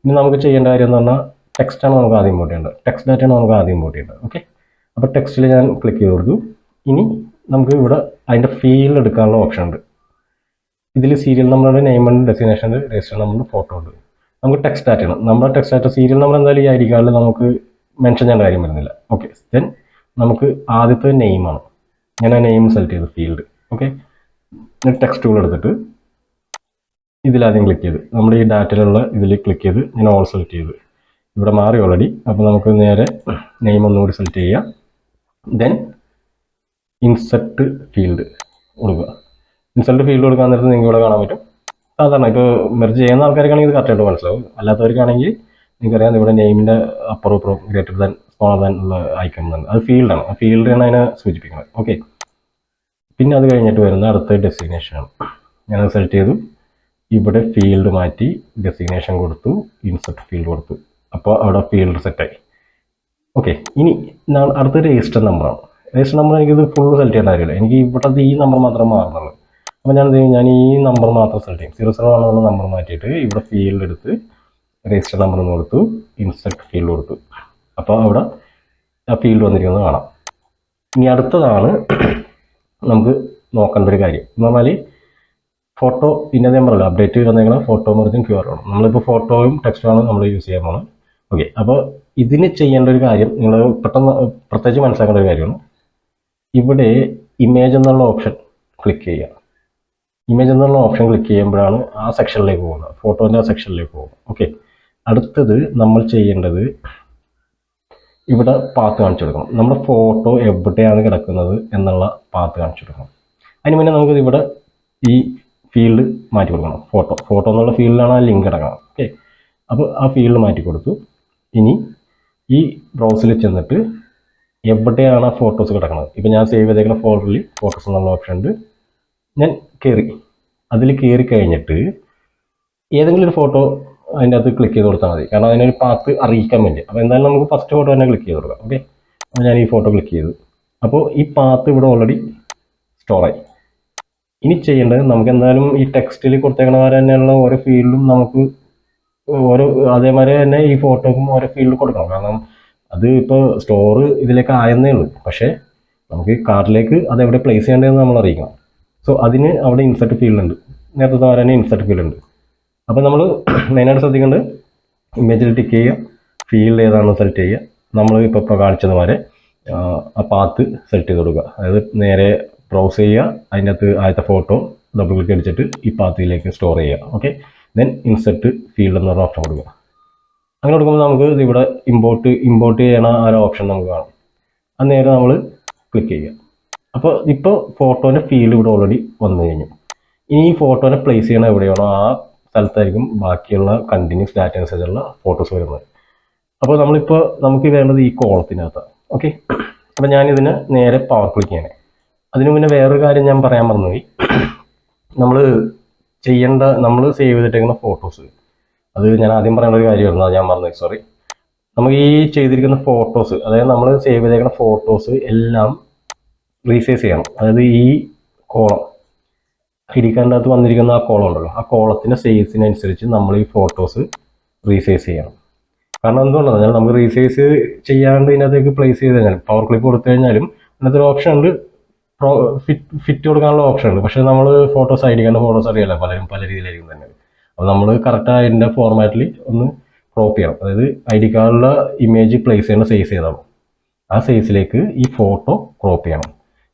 Speaker 1: ഇനി നമുക്ക് ചെയ്യേണ്ട കാര്യം എന്ന് പറഞ്ഞാൽ ടെക്സ്റ്റാണ് നമുക്ക് ആദ്യം ഇമ്പോർട്ട് ചെയ്യേണ്ടത്, ടെക്സ്റ്റ് ഡാറ്റയാണ് നമുക്ക് ആദ്യം ഇമ്പോർട്ട് ചെയ്യേണ്ടത്. ഓക്കെ, അപ്പോൾ ടെക്സ്റ്റിൽ ഞാൻ ക്ലിക്ക് ചെയ്ത് കൊടുത്തു. ഇനി നമുക്ക് ഇവിടെ അതിൻ്റെ ഫീൽഡ് എടുക്കാനുള്ള ഓപ്ഷൻ ഉണ്ട്. ഇതിൽ സീരിയൽ നമ്പറുടെ നെയിം ഉണ്ട്, ഡെസ്റ്റിനേഷൻ ഉണ്ട്, രജിസ്റ്റർ നമ്പർ, ഫോട്ടോ ഉണ്ട്. നമുക്ക് ടെക്സ്റ്റ് ഡാറ്റയാണ്. നമ്മുടെ ടെക്സ്റ്റ് ഡാറ്റ സീരിയൽ നമ്പർ എന്തായാലും ഈ ഐ ഡി കാർഡിൽ നമുക്ക് മെൻഷൻ ചെയ്യേണ്ട കാര്യം വരുന്നില്ല. ഓക്കെ, ദെൻ നമുക്ക് ആദ്യത്തെ നെയിമാണ്. ഞാൻ ആ നെയിം സെലക്ട് ചെയ്തു, ഫീൽഡ്. ഓക്കെ, ഞാൻ ടെക്സ്റ്റ് ടൂൾ എടുത്തിട്ട് ഇതിലാദ്യം ക്ലിക്ക് ചെയ്ത് നമ്മുടെ ഈ ഡാറ്റയിലുള്ള ഇതിൽ ക്ലിക്ക് ചെയ്ത് ഞാൻ ഓൾ സെലക്ട് ചെയ്ത് ഇവിടെ മാറി ഓൾറെഡി. അപ്പോൾ നമുക്ക് നേരെ നെയിം ഒന്നുകൂടി സെലക്ട് ചെയ്യുക. ദെൻ ഇൻസെർട്ട് ഫീൽഡ് കൊടുക്കുക. ഇൻസെർട്ട് ഫീൽഡ് കൊടുക്കാൻ നേരത്ത് നിങ്ങൾക്ക് ഇവിടെ കാണാൻ പറ്റും. സാധാരണ ഇപ്പോൾ മെർജ് ചെയ്യുന്ന ആൾക്കാർക്കാണെങ്കിൽ ഇത് കറക്റ്റായിട്ട് മനസ്സിലാവും. അല്ലാത്തവർക്കാണെങ്കിൽ നിങ്ങൾക്കറിയാം ഇവിടെ നെയിമിൻ്റെ അപ്പുറം ഗ്രേറ്റർ ദാൻ, സ്മോളർ ദാൻ ഉള്ള ഐക്കൺ ഉണ്ട്. അത് ഫീൽഡാണ്, ആ ഫീൽഡാണ് അതിനെ സൂചിപ്പിക്കുന്നത്. ഓക്കെ, പിന്നെ അത് കഴിഞ്ഞിട്ട് വരുന്ന അടുത്ത ഡെസിഗ്നേഷനാണ്. ഞാനത് സെലക്ട് ചെയ്തു, ഇവിടെ ഫീൽഡ് മാറ്റി ഡെസിഗ്നേഷൻ കൊടുത്തു, ഇൻസെർട്ട് ഫീൽഡ് കൊടുത്തു. അപ്പോൾ അവിടെ ഫീൽഡ് സെറ്റായി. ഓക്കെ, ഇനി അടുത്ത രജിസ്റ്റർ നമ്പറാണ്. രജിസ്റ്റർ നമ്പർ എനിക്കിത് ഫുൾ സെലക്ട് ചെയ്യേണ്ട കാര്യമില്ല, എനിക്ക് ഇവിടുത്തെ ഈ നമ്പർ മാത്രം മാറുന്നുള്ളൂ. അപ്പോൾ ഞാൻ ഈ നമ്പർ മാത്രം സെലക്ട് ചെയ്യും. 00 ആണെന്നുള്ള നമ്പർ മാറ്റിയിട്ട് ഇവിടെ ഫീൽഡ് എടുത്ത് രജിസ്റ്റർ നമ്പർ എന്ന് കൊടുത്തു, ഇൻസെർട്ട് ഫീൽഡ് കൊടുത്തു. അപ്പോൾ അവിടെ ആ ഫീൽഡ് വന്നിരിക്കുന്നത് കാണാം. ഇനി അടുത്തതാണ് നമുക്ക് നോക്കേണ്ട ഒരു കാര്യം എന്ന് പറഞ്ഞാൽ ഫോട്ടോ ഇന്നത് ഞാൻ പറയല്ലോ അപ്ഡേറ്റ് വന്നേക്കണം ഫോട്ടോ മെർജിങ് ക്യു ആർ ആണ്. നമ്മളിപ്പോൾ ഫോട്ടോയും ടെക്സ്റ്റുമാണ് നമ്മൾ യൂസ് ചെയ്യാൻ പോകുന്നത്. ഓക്കെ, അപ്പോൾ ഇതിന് ചെയ്യേണ്ട ഒരു കാര്യം നിങ്ങൾ പെട്ടെന്ന് പ്രത്യേകിച്ച് മനസ്സിലാക്കേണ്ട ഒരു കാര്യമാണ്. ഇവിടെ ഇമേജ് എന്നുള്ള ഓപ്ഷൻ ക്ലിക്ക് ചെയ്യുക. ഇമേജ് എന്നുള്ള ഓപ്ഷൻ ക്ലിക്ക് ചെയ്യുമ്പോഴാണ് ആ സെക്ഷനിലേക്ക് പോകുന്നത്, ഫോട്ടോൻ്റെ ആ സെക്ഷനിലേക്ക് പോകും. ഓക്കെ, അടുത്തത് നമ്മൾ ചെയ്യേണ്ടത് ഇവിടെ പാത്ത് കാണിച്ചു കൊടുക്കണം. നമ്മുടെ ഫോട്ടോ എവിടെയാണ് കിടക്കുന്നത് എന്നുള്ള പാത്ത് കാണിച്ചു കൊടുക്കണം. അതിന് മുന്നേ നമുക്ക് ഇവിടെ ഈ ഫീൽഡ് മാറ്റി കൊടുക്കണം. ഫോട്ടോ എന്നുള്ള ഫീൽഡിലാണ് ആ ലിങ്ക് കിടക്കണം. ഓക്കെ, അപ്പോൾ ആ ഫീൽഡ് മാറ്റി കൊടുത്തു. ഇനി ഈ ബ്രൗസറിൽ ചെന്നിട്ട് എവിടെയാണ് ആ ഫോട്ടോസ് കിടക്കുന്നത്, ഇപ്പോൾ ഞാൻ സേവ് ചെയ്തേക്കുന്ന ഫോൾഡറിൽ ഫോട്ടോസ് എന്നുള്ള ഓപ്ഷൻ ഉണ്ട്. ഞാൻ കയറി അതിൽ കയറി കഴിഞ്ഞിട്ട് ഏതെങ്കിലും ഒരു ഫോട്ടോ അതിൻ്റെ അകത്ത് ക്ലിക്ക് ചെയ്ത് കൊടുത്താൽ മതി, കാരണം അതിനൊരു പാത്ത് അറിയിക്കാൻ വേണ്ടി. അപ്പോൾ എന്തായാലും നമുക്ക് ഫസ്റ്റ് ഫോട്ടോ തന്നെ ക്ലിക്ക് ചെയ്ത് കൊടുക്കാം. ഓക്കെ, അപ്പോൾ ഞാൻ ഈ ഫോട്ടോ ക്ലിക്ക് ചെയ്തു. അപ്പോൾ ഈ പാത്ത് ഇവിടെ ഓൾറെഡി സ്റ്റോറായി. ഇനി ചെയ്യേണ്ടത് നമുക്ക് എന്തായാലും ഈ ടെക്സ്റ്റിൽ കൊടുത്തേക്കണവരെ തന്നെയുള്ള ഓരോ ഫീൽഡും നമുക്ക് ഓരോ അതേമാതിരി തന്നെ ഈ ഫോട്ടോക്കും ഓരോ ഫീൽഡ് കൊടുക്കണം. കാരണം അത് ഇപ്പോൾ സ്റ്റോർ ഇതിലേക്ക് ആയെന്നേ ഉള്ളൂ, പക്ഷേ നമുക്ക് കാർഡിലേക്ക് അതെവിടെ പ്ലേസ് ചെയ്യേണ്ടതെന്ന് നമ്മൾ അറിയിക്കണം. സോ അതിന് അവിടെ ഇൻസെർട്ട് ഫീൽഡ് ഉണ്ട്, നേരത്തെ തന്നെ ഇൻസെർട്ട് ഫീൽഡ് ഉണ്ട്. അപ്പോൾ നമ്മൾ മെയിനായിട്ട് ശ്രദ്ധിക്കേണ്ടത് ഇമേജിൽ ടിക്ക് ചെയ്യുക, ഫീൽഡ് ഏതാണെന്ന് സെലക്ട് ചെയ്യുക. നമ്മൾ ഇപ്പോൾ കാണിച്ചതുമാരെ ആ പാത്ത് സെലക്ട് ചെയ്ത് കൊടുക്കുക. അതായത് നേരെ ബ്രൗസ് ചെയ്യുക, അതിൻ്റെ അകത്ത് ആദ്യത്തെ ഫോട്ടോ ഡബിൾ ക്ലിക്ക് അടിച്ചിട്ട് ഈ പാത്തിലേക്ക് സ്റ്റോർ ചെയ്യുക. ഓക്കെ, ദെൻ ഇൻസെർട്ട് ഫീൽഡ് എന്ന് പറഞ്ഞ ഓപ്ഷൻ കൊടുക്കുക. അങ്ങനെ കൊടുക്കുമ്പോൾ നമുക്ക് ഇവിടെ ഇമ്പോർട്ട് ചെയ്യണ ആ ഒരു ഓപ്ഷൻ നമുക്ക് കാണും. അത് നേരെ നമ്മൾ ക്ലിക്ക് ചെയ്യുക. അപ്പോൾ ഇപ്പോൾ ഫോട്ടോൻ്റെ ഫീൽഡ് ഇവിടെ ഓൾറെഡി വന്നു കഴിഞ്ഞു. ഇനി ഈ ഫോട്ടോനെ പ്ലേസ് ചെയ്യണ എവിടെയാണോ ആ സ്ഥലത്തായിരിക്കും ബാക്കിയുള്ള കണ്ടിന്യൂസ് ഡാറ്റ അനുസരിച്ചുള്ള ഫോട്ടോസ് വരുന്നത്. അപ്പോൾ നമുക്ക് വേണ്ടത് ഈ കോളത്തിനകത്താണ്. ഓക്കെ, അപ്പോൾ ഞാനിതിന് നേരെ പവർ ക്ലിക്ക് ചെയ്യണേ. അതിനു മുന്നേ വേറൊരു കാര്യം ഞാൻ പറയാൻ മറന്നുപോയി. നമ്മൾ സേവ് ചെയ്തിട്ടേക്കുന്ന ഫോട്ടോസ്, അത് ഞാൻ ആദ്യം പറയേണ്ട ഒരു കാര്യമായിരുന്നു, അത് ഞാൻ മറന്നു, സോറി. നമുക്ക് ഈ ചെയ്തിരിക്കുന്ന ഫോട്ടോസ്, അതായത് നമ്മൾ സേവ് ചെയ്തേക്കുന്ന ഫോട്ടോസ് എല്ലാം റീസൈസ് ചെയ്യണം. അതായത് ഈ കോളം ഐ ഡി കാർഡിൻ്റെ അകത്ത് വന്നിരിക്കുന്ന ആ കോളം ഉണ്ടല്ലോ, ആ കോളത്തിൻ്റെ സൈസിനനുസരിച്ച് നമ്മൾ ഈ ഫോട്ടോസ് റീസൈസ് ചെയ്യണം. കാരണം എന്തുകൊണ്ടാണ് പറഞ്ഞാൽ നമുക്ക് റീസൈസ് ചെയ്യാണ്ട് ഇതിനകത്തേക്ക് പ്ലേസ് ചെയ്ത് കഴിഞ്ഞാൽ പവർ ക്ലിക്ക് കൊടുത്തു കഴിഞ്ഞാലും അതിനകത്തൊരു ഓപ്ഷൻ ഉണ്ട്, ഫിറ്റ് കൊടുക്കാനുള്ള ഓപ്ഷൻ ഉണ്ട്. പക്ഷേ നമ്മൾ ഫോട്ടോസ് ഐ ഡി കാർഡിൻ്റെ ഫോട്ടോസ് അറിയാമല്ലോ, പലരും പല രീതിയിലായിരിക്കും തന്നെ. അപ്പോൾ നമ്മൾ കറക്റ്റ് അതിൻ്റെ ഫോർമാറ്റിൽ ഒന്ന് ക്രോപ്പ് ചെയ്യണം. അതായത് ഐ ഡി കാർഡിലെ ഇമേജ് പ്ലേസ് ചെയ്യേണ്ട സൈസ് ഏതാണോ ആ സൈസിലേക്ക് ഈ ഫോട്ടോ ക്രോപ്പ് ചെയ്യണം.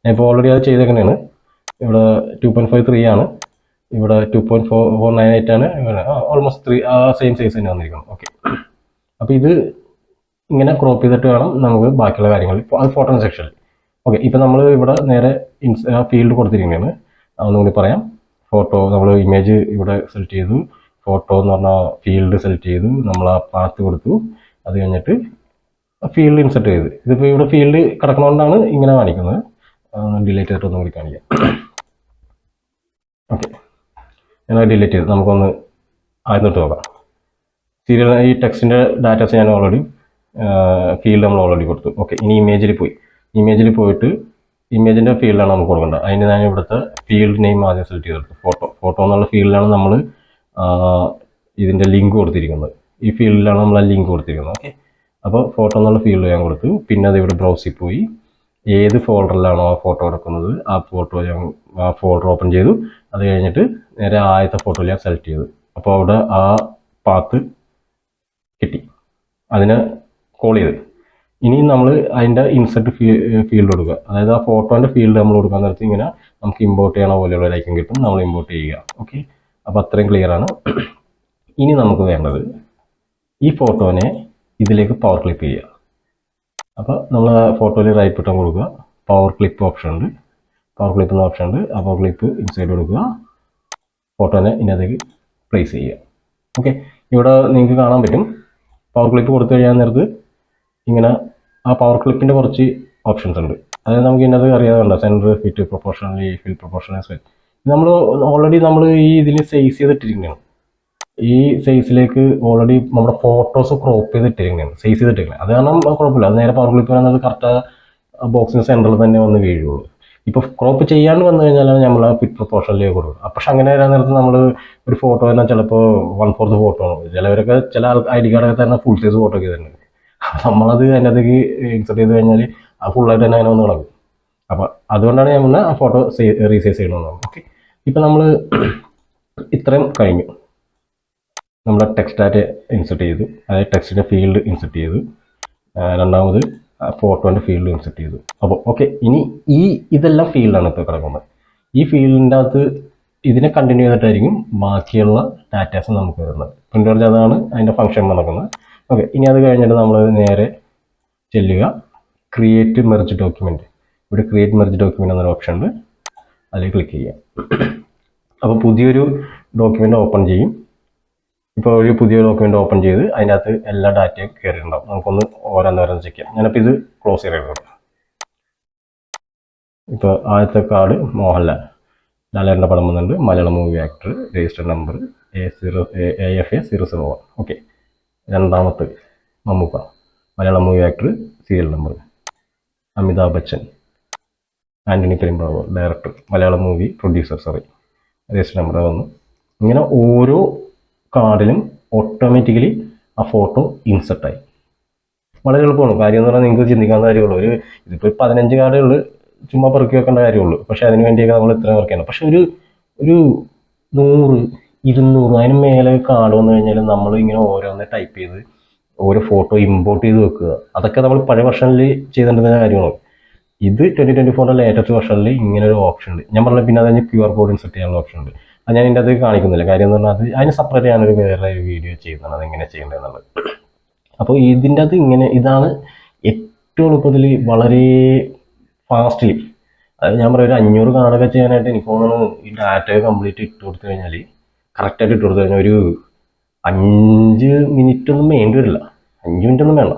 Speaker 1: ഞാൻ ഇപ്പോൾ ഓൾറെഡി അത് ചെയ്തേക്കുന്നതാണ്. ഇവിടെ 2.53 ആണ്, ഇവിടെ 2.498 ആണ്, ഓൾമോസ്റ്റ് 3 ആ സെയിം സൈസ് തന്നെ വന്നിരിക്കണം. ഓക്കെ, അപ്പോൾ ഇത് ഇങ്ങനെ ക്രോപ്പ് ചെയ്തിട്ട് വേണം നമുക്ക് ബാക്കിയുള്ള കാര്യങ്ങൾ, അത് ഫോട്ടോ സെക്ഷനിൽ. ഓക്കെ, ഇപ്പോൾ നമ്മൾ ഇവിടെ നേരെ ഫീൽഡ് കൊടുത്തിരിക്കുന്നതാണ്. ഒന്നുകൂടി പറയാം. ഫോട്ടോ നമ്മൾ ഇമേജ് ഇവിടെ സെലക്ട് ചെയ്തു, ഫോട്ടോ എന്ന് പറഞ്ഞാൽ ഫീൽഡ് സെലക്ട് ചെയ്തു, നമ്മൾ ആ പാത്ത് കൊടുത്തു, അത് കഴിഞ്ഞിട്ട് ഫീൽഡ് ഇൻസെർട്ട് ചെയ്ത്. ഇതിപ്പോൾ ഇവിടെ ഫീൽഡ് കിടക്കുന്നതുകൊണ്ടാണ് ഇങ്ങനെ കാണിക്കുന്നത്. ഡിലീറ്റ് ചെയ്തിട്ട് ഒന്നും കൂടി കാണിക്കാം. ഓക്കെ, ഞാൻ ഡിലീറ്റ് ചെയ്ത് നമുക്കൊന്ന് ആദ്യം തൊട്ട് നോക്കാം. സീരിയൽ ഈ ടെക്സ്റ്റിൻ്റെ ഡാറ്റാസ് ഞാൻ ഓൾറെഡി ഫീൽഡ് നമ്മൾ ഓൾറെഡി കൊടുത്തു. ഓക്കെ, ഇനി ഇമേജിൽ പോയിട്ട് ഇമേജിൻ്റെ ഫീൽഡാണ് നമുക്ക് കൊടുക്കേണ്ടത്. അതിന് ഞാൻ ഇവിടുത്തെ ഫീൽഡ് നെയിം ആദ്യം സെലക്ട് ചെയ്തെടുത്തു. ഫോട്ടോ എന്നുള്ള ഫീൽഡിലാണ് നമ്മൾ ഇതിൻ്റെ ലിങ്ക് കൊടുത്തിരിക്കുന്നത്. ഈ ഫീൽഡിലാണ് നമ്മൾ ആ ലിങ്ക് കൊടുത്തിരിക്കുന്നത്. ഓക്കെ, അപ്പോൾ ഫോട്ടോ എന്നുള്ള ഫീൽഡ് ഞാൻ കൊടുത്തു. പിന്നെ അത് ഇവിടെ ബ്രൗസിൽ പോയി ഏത് ഫോൾഡറിലാണോ ആ ഫോട്ടോ എടുക്കുന്നത് ആ ഫോൾഡർ ഓപ്പൺ ചെയ്തു. അത് കഴിഞ്ഞിട്ട് നേരെ ആദ്യത്തെ ഫോട്ടോ ഞാൻ സെലക്ട് ചെയ്തു. അപ്പോൾ അവിടെ ആ പാത്ത് കിട്ടി, അതിനെ കോൾ ചെയ്ത്. ഇനി നമ്മൾ അതിൻ്റെ ഇൻസെർട്ട് ഫീൽഡ് കൊടുക്കുക. അതായത് ആ ഫോട്ടോൻ്റെ ഫീൽഡ് നമ്മൾ കൊടുക്കാൻ നേരത്ത് ഇങ്ങനെ നമുക്ക് ഇമ്പോർട്ട് ചെയ്യണ പോലെയുള്ള ലൈക്കൻ കിട്ടും, നമ്മൾ ഇമ്പോർട്ട് ചെയ്യുക. ഓക്കെ, അപ്പോൾ അത്രയും ക്ലിയർ ആണ്. ഇനി നമുക്ക് വേണ്ടത് ഈ ഫോട്ടോനെ ഇതിലേക്ക് പവർ ക്ലിപ്പ് ചെയ്യുക. അപ്പോൾ നമ്മൾ ഫോട്ടോയിൽ റൈറ്റ് ബട്ടൺ കൊടുക്കുക, പവർ ക്ലിപ്പ് ഓപ്ഷൻ ഉണ്ട്, പവർ ക്ലിപ്പ് എന്ന ഓപ്ഷൻ ഉണ്ട്. ആ പവർ ക്ലിപ്പ് ഇൻസൈഡ് കൊടുക്കുക, ഫോട്ടോനെ ഇതിനകത്തേക്ക് പ്ലേസ് ചെയ്യുക. ഓക്കെ, ഇവിടെ നിങ്ങൾക്ക് കാണാൻ പറ്റും പവർ ക്ലിപ്പ് കൊടുത്തു കഴിഞ്ഞാൽ നേരത്ത് ഇങ്ങനെ ആ പവർ ക്ലിപ്പിൻ്റെ കുറച്ച് ഓപ്ഷൻസ് ഉണ്ട്. അതായത് നമുക്ക് ഇതിനകത്ത് അറിയാതെ സെൻറ്റർ, ഫിറ്റ്, പ്രൊപ്പോർഷണലി, ഫിൽ പ്രൊപ്പോർഷണൽ. നമ്മൾ ഓൾറെഡി ഈ ഇതിൽ സൈസ് ചെയ്തിട്ടിരിക്കുന്നതാണ്. ഈ സൈസിലേക്ക് ഓൾറെഡി നമ്മുടെ ഫോട്ടോസ് ക്രോപ്പ് ചെയ്തിട്ടിരിക്കുന്നതാണ്, സൈസ് ചെയ്തിട്ടിരിക്കുന്നത്. അത് കാരണം കുഴപ്പമില്ല, അത് നേരെ പവർ ക്ലിപ്പ് ചെയ്യുന്നത് കറക്റ്റ് ബോക്സിന് സെൻറ്ററിൽ തന്നെ വന്ന് വീഴുള്ളൂ. ഇപ്പോൾ ക്രോപ്പ് ചെയ്യാണ്ട് വന്നു കഴിഞ്ഞാൽ നമ്മൾ ആ ഫിറ്റ് പ്രൊപ്പോർഷനിലേക്ക് കൊടുക്കും. പക്ഷെ അങ്ങനെ വരാൻ നേരത്ത് നമ്മൾ ഒരു ഫോട്ടോ തന്നെ ചിലപ്പോൾ 1/4 ഫോട്ടോ, ചിലവരൊക്കെ ചില ഐ ഡി കാർഡൊക്കെ തന്നെ ഫുൾ സൈസ് ഫോട്ടോ ഒക്കെ തന്നെ. നമ്മളത് അതിനകത്തേക്ക് ഇൻസെർട്ട് ചെയ്ത് കഴിഞ്ഞാൽ ആ ഫുള്ളായിട്ട് തന്നെ അങ്ങനെ വന്ന് കിടക്കും. അപ്പോൾ അതുകൊണ്ടാണ് ഞാൻ ആ ഫോട്ടോ റീസൈസ് ചെയ്യണമെന്ന്. ഓക്കെ, ഇപ്പം നമ്മൾ ഇത്രയും കഴിഞ്ഞു. നമ്മുടെ ടെക്സ്റ്റ് ഡാറ്റ ഇൻസെർട്ട് ചെയ്തു, അതായത് ടെക്സ്റ്റിൻ്റെ ഫീൽഡ് ഇൻസെർട്ട് ചെയ്തു. രണ്ടാമത് ഫോട്ടോൻ്റെ ഫീൽഡ് ഇൻസെർട്ട് ചെയ്തു. അപ്പോൾ ഓക്കെ, ഇനി ഇതെല്ലാം ഫീൽഡാണ് ഇപ്പോൾ കിടക്കുന്നത്. ഈ ഫീൽഡിൻ്റെ അകത്ത് ഇതിനെ കണ്ടിന്യൂ ചെയ്തിട്ടായിരിക്കും ബാക്കിയുള്ള ഡാറ്റാസ് നമുക്ക് വരുന്നത്. പ്രിൻ്റ് മെർജ് അതാണ് അതിൻ്റെ ഫംഗ്ഷൻ നടക്കുന്നത്. ഓക്കെ, ഇനി അത് കഴിഞ്ഞിട്ട് നമ്മൾ നേരെ ചെല്ലുക ക്രിയേറ്റ് മെർജ് ഡോക്യുമെൻറ്റ്. ഇവിടെ ക്രിയേറ്റ് മെർജ് ഡോക്യുമെൻ്റ് എന്നൊരു ഓപ്ഷൻ ഉണ്ട്, അതിൽ ക്ലിക്ക് ചെയ്യാം. അപ്പോൾ പുതിയൊരു ഡോക്യുമെൻ്റ് ഓപ്പൺ ചെയ്യും. ഇപ്പോൾ ഒരു പുതിയ ഡോക്യുമെൻ്റ് ഓപ്പൺ ചെയ്ത് അതിനകത്ത് എല്ലാ ഡാറ്റയും കയറിയിട്ടുണ്ടാവും. നമുക്കൊന്ന് ഓരോന്നോരോന്ന് ചെക്ക് ചെയ്യാം. ഞാനിപ്പോൾ ഇത് ക്ലോസ് ചെയ്തിട്ടുണ്ട്. ഇപ്പോൾ ആദ്യത്തെ കാർഡ് മോഹൻലാൽ, ലാലേട്ടൻ്റെ പടം വന്നിട്ടുണ്ട്. Malayalam movie actor, register number AFA001. Okay. രണ്ടാമത്തെ Mammukka, Malayalam movie actor, serial number. Amitabh Bachchan, Antony Perumbavoor, director, Malayalam movie producer, register number വന്നു. ഇങ്ങനെ ഓരോ കാർഡിലും ഓട്ടോമാറ്റിക്കലി ആ ഫോട്ടോ ഇൻസെർട്ടായി. വളരെ എളുപ്പമാണ്. കാര്യം എന്ന് പറഞ്ഞാൽ നിങ്ങൾക്ക് ചിന്തിക്കാവുന്ന കാര്യമുള്ളൂ. ഇതിപ്പോൾ 15 കാർഡുകൾ ചുമ്മാ പെറുക്കി വെക്കേണ്ട കാര്യമുള്ളൂ. പക്ഷേ അതിന് വേണ്ടിയൊക്കെ നമ്മൾ ഇത്രയും വർക്ക് ചെയ്യണം. പക്ഷെ ഒരു 100, 200 അതിന് മേലെ കാർഡ് വന്നു കഴിഞ്ഞാൽ നമ്മൾ ഇങ്ങനെ ഓരോന്ന് ടൈപ്പ് ചെയ്ത് ഓരോ ഫോട്ടോ ഇമ്പോർട്ട് ചെയ്ത് വെക്കുക. അതൊക്കെ നമ്മൾ പഴയ വെർഷനിൽ ചെയ്തിട്ടുണ്ടെന്ന കാര്യമാണ്. ഇത് 2024 ലേറ്റസ്റ്റ് വെർഷനിൽ ഇങ്ങനെ ഒരു ഓപ്ഷൻ ഉണ്ട്. ഞാൻ പറഞ്ഞ പിന്നെ അതിന് QR കോഡ് ഇൻസെർട്ട് ചെയ്യാനുള്ള ഓപ്ഷൻ ഉണ്ട്. അത് ഞാൻ ഇതിൻ്റെ അത് കാണിക്കുന്നില്ല. കാര്യം എന്ന് പറഞ്ഞാൽ അതിന് സെപ്പറേറ്റ് ഞാനൊരു വേറെ വീഡിയോ ചെയ്യുന്നതാണ് അതെങ്ങനെ ചെയ്യേണ്ടതെന്നുള്ളത്. അപ്പോൾ ഇതിൻ്റെ അത് ഇതാണ് ഏറ്റവും എളുപ്പത്തിൽ വളരെ ഫാസ്റ്റ്ലി. അത് ഞാൻ പറയാം, ഒരു 500 കാർഡൊക്കെ ചെയ്യാനായിട്ട് എനിക്ക് തോന്നുന്നു ഈ ഡാറ്റ കംപ്ലീറ്റ് ഇട്ട് കൊടുത്തു കഴിഞ്ഞാൽ, കറക്റ്റായിട്ട് ഇട്ട് കൊടുത്തു കഴിഞ്ഞാൽ ഒരു 5 മിനിറ്റ് ഒന്നും വേണ്ടി വരില്ല. 5 മിനിറ്റ് ഒന്നും വേണ്ട.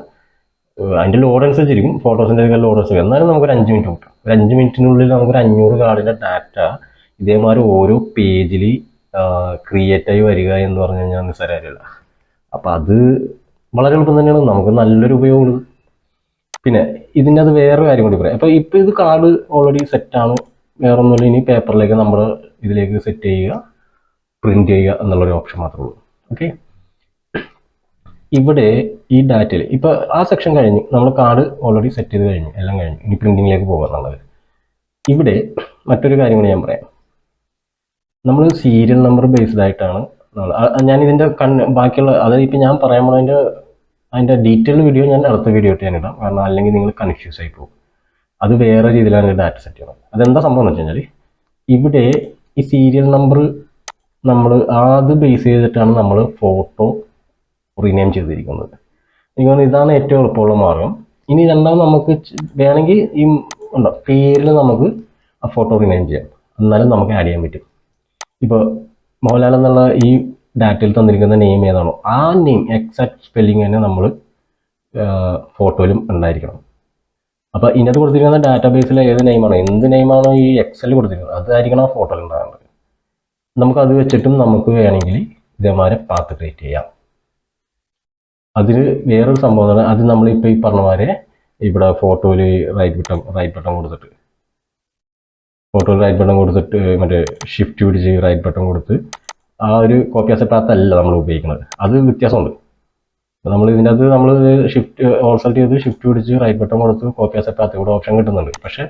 Speaker 1: അതിൻ്റെ ലോഡ് അനുസരിച്ചിരിക്കും, ഫോട്ടോസിൻ്റെ ഒക്കെ ലോഡ് അനുസരിച്ച്. എന്നാലും നമുക്കൊരു 5 മിനിറ്റ് കിട്ടും. ഒരു 5 മിനിറ്റിനുള്ളിൽ നമുക്കൊരു 500 കാർഡിൻ്റെ ഡാറ്റ ഇതേമാതിരി ഓരോ പേജിൽ ക്രിയേറ്റായി വരിക എന്ന് പറഞ്ഞു കഴിഞ്ഞാൽ നിസ്സാരമല്ല. അപ്പോൾ അത് വളരെ എളുപ്പം തന്നെയാണ്, നമുക്ക് നല്ലൊരു ഉപയോഗമുള്ളത്. പിന്നെ ഇതിൻ്റെ അത് വേറെ കാര്യം കൂടി പറയാം. അപ്പോൾ ഇപ്പോൾ ഇത് കാർഡ് ഓൾറെഡി സെറ്റാണ്, വേറെ ഒന്നുമില്ല. ഇനി പേപ്പറിലേക്ക് നമ്മൾ ഇതിലേക്ക് സെറ്റ് ചെയ്യുക, പ്രിൻറ്റ് ചെയ്യുക എന്നുള്ളൊരു ഓപ്ഷൻ മാത്രമേ ഉള്ളൂ. ഓക്കെ, ഇവിടെ ഈ ഡാറ്റയിൽ ഇപ്പോൾ ആ സെക്ഷൻ കഴിഞ്ഞു, നമ്മൾ കാർഡ് ഓൾറെഡി സെറ്റ് ചെയ്ത് കഴിഞ്ഞു, എല്ലാം കഴിഞ്ഞു. ഇനി പ്രിൻറ്റിങ്ങിലേക്ക് പോകുക എന്നുള്ളത്. ഇവിടെ മറ്റൊരു കാര്യം കൂടി ഞാൻ പറയാം. നമ്മൾ സീരിയൽ നമ്പർ ബേസ്ഡ് ആയിട്ടാണ് ഞാൻ ഇതിൻ്റെ ബാക്കിയുള്ള, അതായത് ഇപ്പം ഞാൻ പറയാൻ പോകുന്ന അതിൻ്റെ ഡീറ്റെയിൽ വീഡിയോ ഞാൻ അടുത്ത വീഡിയോ ആയിട്ട് ഞാൻ ഇടാം. കാരണം അല്ലെങ്കിൽ നിങ്ങൾ കൺഫ്യൂസ് ആയി പോകും. അത് വേറെ രീതിയിലാണ് ഡാറ്റ സെറ്റ് ചെയ്യുന്നത്. അതെന്താ സംഭവം എന്ന് വെച്ച് കഴിഞ്ഞാൽ, ഇവിടെ ഈ സീരിയൽ നമ്പർ നമ്മൾ അത് ബേസ് ചെയ്തിട്ടാണ് നമ്മൾ ഫോട്ടോ റീനെയിം ചെയ്തിരിക്കുന്നത്. എനിക്ക് തോന്നുന്നു ഇതാണ് ഏറ്റവും എളുപ്പമുള്ള മാർഗം. ഇനി രണ്ടാമത് നമുക്ക് വേണമെങ്കിൽ ഈ പേരിൽ നമുക്ക് ആ ഫോട്ടോ റീനെയിം ചെയ്യാം, എന്നാലും നമുക്ക് ആഡ് ചെയ്യാൻ പറ്റും. ഇപ്പോൾ മോഹൻലാൽ എന്നുള്ള ഈ ഡാറ്റയിൽ തന്നിരിക്കുന്ന നെയിം ഏതാണോ ആ നെയിം എക്സാക്ട് സ്പെല്ലിങ് തന്നെ നമ്മൾ ഫോട്ടോയിലും ഉണ്ടായിരിക്കണം. അപ്പോൾ ഇതിനകത്ത് കൊടുത്തിരിക്കുന്ന ഡാറ്റാബേസിൽ ഏത് നെയിമാണോ, എന്ത് നെയിമാണോ ഈ എക്സലിൽ കൊടുത്തിരിക്കുന്നത് അതായിരിക്കണം ആ ഫോട്ടോയിൽ ഉണ്ടാകേണ്ടത്. നമുക്കത് വെച്ചിട്ടും നമുക്ക് വേണമെങ്കിൽ ഇതേമാതിരി പാത്ത് ക്രിയേറ്റ് ചെയ്യാം. അതിന് വേറൊരു സംഭവമാണ്, അത് നമ്മളിപ്പോൾ ഈ പറഞ്ഞ മാതിരി ഇവിടെ ഫോട്ടോയിൽ റൈറ്റ് ബട്ടൺ കൊടുത്തിട്ട് മറ്റേ ഷിഫ്റ്റ് പിടിച്ച് റൈറ്റ് ബട്ടൺ കൊടുത്ത് ആ ഒരു കോപ്പി ആസ് എ പാത്ത് അല്ല നമ്മൾ ഉപയോഗിക്കുന്നത്. അത് വ്യത്യാസമുണ്ട്. നമ്മൾ ഇതിനകത്ത് നമ്മൾ സെലക്ട് ചെയ്ത് ഷിഫ്റ്റ് പിടിച്ച് റൈറ്റ് ബട്ടൺ കൊടുത്ത് കോപ്പി ആസ് എ പാത്ത് ഇവിടെ ഓപ്ഷൻ കിട്ടുന്നുണ്ട്. പക്ഷേ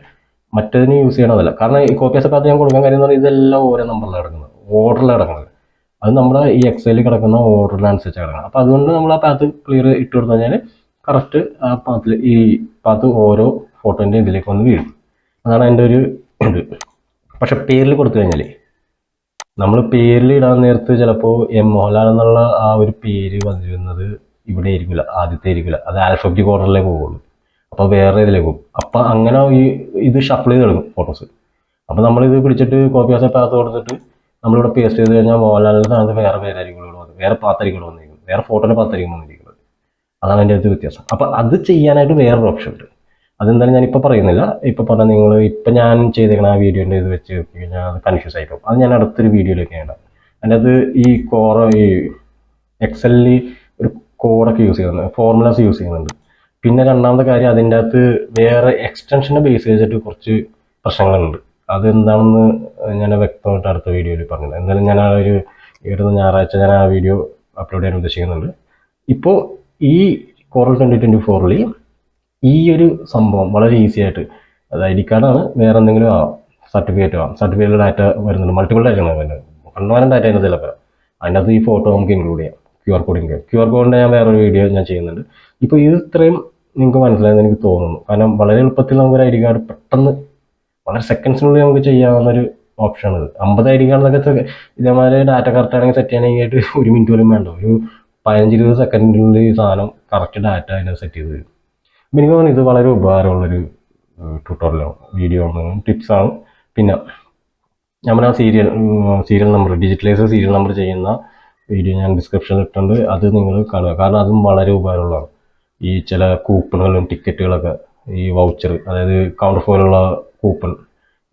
Speaker 1: മറ്റേതിന് യൂസ് ചെയ്യണതല്ല. കാരണം ഈ കോപ്പി ആസ് എ പാത്ത് ഞാൻ കൊടുക്കാൻ കാര്യം എന്ന് പറഞ്ഞാൽ ഇതെല്ലാം ഓരോ നമ്പറിലാണ് കിടക്കുന്നത്, ഓർഡറിലാണ് കിടക്കുന്നത്. അത് നമ്മുടെ ഈ എക്സലിൽ കിടക്കുന്ന ഓർഡറിനനുസരിച്ച് കിടക്കണം. അപ്പോൾ അതുകൊണ്ട് നമ്മൾ ആ പാത്ത് ക്ലിയർ ഇട്ട് കൊടുത്തു കഴിഞ്ഞാൽ കറക്റ്റ് ആ പാത്തിൽ ഈ പാത്ത് ഓരോ ഫോട്ടോൻ്റെ ഇതിലേക്ക് വന്ന് വീഴും. അതാണ് അതിൻ്റെ ഒരു ഇത്. പക്ഷെ പേരിൽ കൊടുത്തു കഴിഞ്ഞാൽ, നമ്മൾ പേരിൽ ഇടാൻ നേരത്ത് ചിലപ്പോൾ മോഹൻലാൽ എന്നുള്ള ആ ഒരു പേര് വന്നിരുന്നത് ഇവിടെ ആയിരിക്കില്ല, ആദ്യത്തെ ആയിരിക്കില്ല, അത് ആൽഫബറ്റിക് ഓർഡറിലേ പോവുള്ളൂ. അപ്പോൾ വേറെ ഇതിലേക്ക് പോകും. അപ്പോൾ അങ്ങനെ ഇത് ഷഫിൾ ചെയ്ത് എടുക്കും ഫോട്ടോസ്. അപ്പോൾ നമ്മളിത് പിടിച്ചിട്ട് കോപ്പി ആസ് എ പാത്ത് കൊടുത്തിട്ട് നമ്മളിവിടെ പേസ്റ്റ് ചെയ്ത് കഴിഞ്ഞാൽ മോഹൻലാലിൻ്റെ സ്ഥാനത്ത് വേറെ പേരായിരിക്കും ഇവിടെ വന്നത്, വേറെ പാത്തായിരിക്കും ഇവിടെ വന്നിരിക്കുന്നത്, വേറെ ഫോട്ടോയുടെ പാത്തായിരിക്കും വന്നിരിക്കുന്നത്. അതാണ് അതിൻ്റെ അടുത്ത് വ്യത്യാസം. അപ്പോൾ അത് ചെയ്യാനായിട്ട് വേറൊരു ഓപ്ഷൻ ഉണ്ട്. അതെന്തായാലും ഞാനിപ്പോൾ പറയുന്നില്ല. ഇപ്പോൾ പറഞ്ഞാൽ നിങ്ങൾ ഇപ്പം ഞാൻ ചെയ്തേക്കണ ആ വീഡിയോൻ്റെ ഇത് വെച്ച് കഴിഞ്ഞാൽ അത് കൺഫ്യൂസ് ആയിപ്പോൾ അത് ഞാൻ അടുത്തൊരു വീഡിയോയിലേക്ക് ഇടാം. അതിൻ്റെ അത് ഈ എക്സലിൽ ഒരു കോഡൊക്കെ യൂസ് ചെയ്യുന്നുണ്ട്, ഫോർമുലാസ് യൂസ് ചെയ്യുന്നുണ്ട്. പിന്നെ രണ്ടാമത്തെ കാര്യം, അതിൻ്റെ അകത്ത് വേറെ എക്സ്റ്റൻഷനെ ബേസ് ചെയ്തിട്ട് കുറച്ച് പ്രശ്നങ്ങളുണ്ട്. അതെന്താണെന്ന് ഞാൻ വ്യക്തമായിട്ട് അടുത്ത വീഡിയോയിൽ പറഞ്ഞത്. എന്തായാലും ഞാൻ ആ ഒരു ഞായറാഴ്ച ഞാൻ ആ വീഡിയോ അപ്ലോഡ് ചെയ്യാൻ ഉദ്ദേശിക്കുന്നുണ്ട്. ഇപ്പോൾ ഈ കോറൽ 2024 ഈ ഒരു സംഭവം വളരെ ഈസി ആയിട്ട്, അത് ID കാർഡാണ്, വേറെ എന്തെങ്കിലും ആവാം, സർട്ടിഫിക്കറ്റ് ആവാം, സർട്ടിഫിക്കറ്റ് ഡാറ്റ വരുന്നുണ്ട്, മൾട്ടിപ്പിൾ ഡാറ്റയാണ് വരുന്നത്. കണ്ണുവാരം ഡാറ്റ അതിനകത്ത് ചിലപ്പോൾ അതിനകത്ത് ഈ ഫോട്ടോ നമുക്ക് ഇൻക്ലൂഡ് ചെയ്യാം. QR കോഡിൻ്റെ ഞാൻ വേറൊരു വീഡിയോ ഞാൻ ചെയ്യുന്നുണ്ട്. ഇപ്പോൾ ഇത് ഇത്രയും നിങ്ങൾക്ക് മനസ്സിലായെന്ന് എനിക്ക് തോന്നുന്നു. കാരണം വളരെ എളുപ്പത്തിൽ നമുക്കൊരു ID കാർഡ് പെട്ടെന്ന് വളരെ സെക്കൻഡ്സിനുള്ളിൽ നമുക്ക് ചെയ്യാവുന്നൊരു ഓപ്ഷനാണിത്. 50 ID കാർഡെന്നൊക്കെ ഇതേമാതിരി ഡാറ്റ കറക്റ്റ് ആണെങ്കിൽ സെറ്റ് ചെയ്യാനായിട്ട് 1 മിനിറ്റ് പോലും വേണ്ട. ഒരു 15-20 സെക്കൻഡിനുള്ളിൽ ഈ സാധനം കറക്റ്റ് ഡാറ്റ അതിനകത്ത് സെറ്റ് ചെയ്ത് തരും. എനിക്ക് തോന്നുന്നു ഇത് വളരെ ഉപകാരമുള്ളൊരു ട്യൂട്ടോറിയലാണ്, വീഡിയോ ആണ്, ടിപ്സാണ്. പിന്നെ നമ്മുടെ serial number, digitalise serial number ചെയ്യുന്ന വീഡിയോ ഞാൻ ഡിസ്ക്രിപ്ഷനിൽ ഇട്ടുണ്ട്. അത് നിങ്ങൾ കാണുക. കാരണം അതും വളരെ ഉപകാരമുള്ളതാണ്. ഈ ചില കൂപ്പണുകളും ടിക്കറ്റുകളൊക്കെ, ഈ വൗച്ചർ, അതായത് കൗണ്ടർ പോലുള്ള കൂപ്പൺ,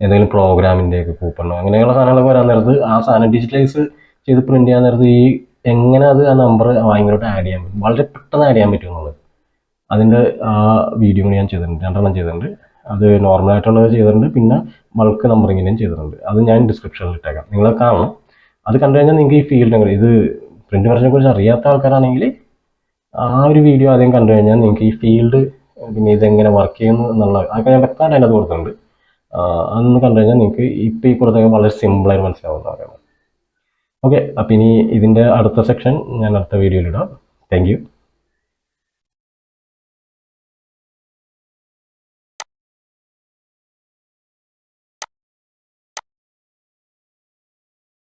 Speaker 1: എന്തെങ്കിലും പ്രോഗ്രാമിൻ്റെയൊക്കെ കൂപ്പൺ, അങ്ങനെയുള്ള സാധനങ്ങളൊക്കെ വരാൻ നേരത്ത് ആ സാധനം ഡിജിറ്റലൈസ് ചെയ്ത് പ്രിൻറ്റ് ചെയ്യാൻ നേരത്ത് ഈ എങ്ങനെ അത് ആ നമ്പർ ഭയങ്കരമായിട്ട് ആഡ് ചെയ്യാൻ പറ്റും, വളരെ പെട്ടെന്ന് ആഡ് ചെയ്യാൻ പറ്റും എന്നുള്ളത് അതിൻ്റെ ആ വീഡിയോ ഞാൻ ചെയ്തിട്ടുണ്ട്. 2 ചെയ്തിട്ടുണ്ട്. അത് നോർമലായിട്ടുള്ളത് ചെയ്തിട്ടുണ്ട്, പിന്നെ ബൾക്ക് നമ്പറിങ്ങിനും ചെയ്തിട്ടുണ്ട്. അത് ഞാൻ ഡിസ്ക്രിപ്ഷനിൽ ഇട്ടേക്കാം, നിങ്ങൾ കാണണം. അത് കണ്ടു കഴിഞ്ഞാൽ നിങ്ങൾക്ക് ഈ ഫീൽഡ്, ഇത് പ്രിൻ്റ് മെർജിനെ കുറിച്ച് അറിയാത്ത ആൾക്കാരാണെങ്കിൽ ആ ഒരു വീഡിയോ ആദ്യം കണ്ടു കഴിഞ്ഞാൽ നിങ്ങൾക്ക് ഈ ഫീൽഡ്, പിന്നെ ഇതെങ്ങനെ വർക്ക് ചെയ്യുന്നു എന്നുള്ള അതൊക്കെ ഞാൻ വ്യക്തമായിട്ട് അതിനകത്ത് കൊടുത്തിട്ടുണ്ട്. അതൊന്ന് കണ്ടു കഴിഞ്ഞാൽ നിങ്ങൾക്ക് ഇപ്പോൾ ഈ കൊടുത്തൊക്കെ വളരെ സിമ്പിളായിട്ട് മനസ്സിലാവുന്നതാണ്. ഓക്കെ, അപ്പോൾ ഇനി ഇതിൻ്റെ അടുത്ത സെക്ഷൻ ഞാൻ അടുത്ത വീഡിയോയിലിടാം. Thank you.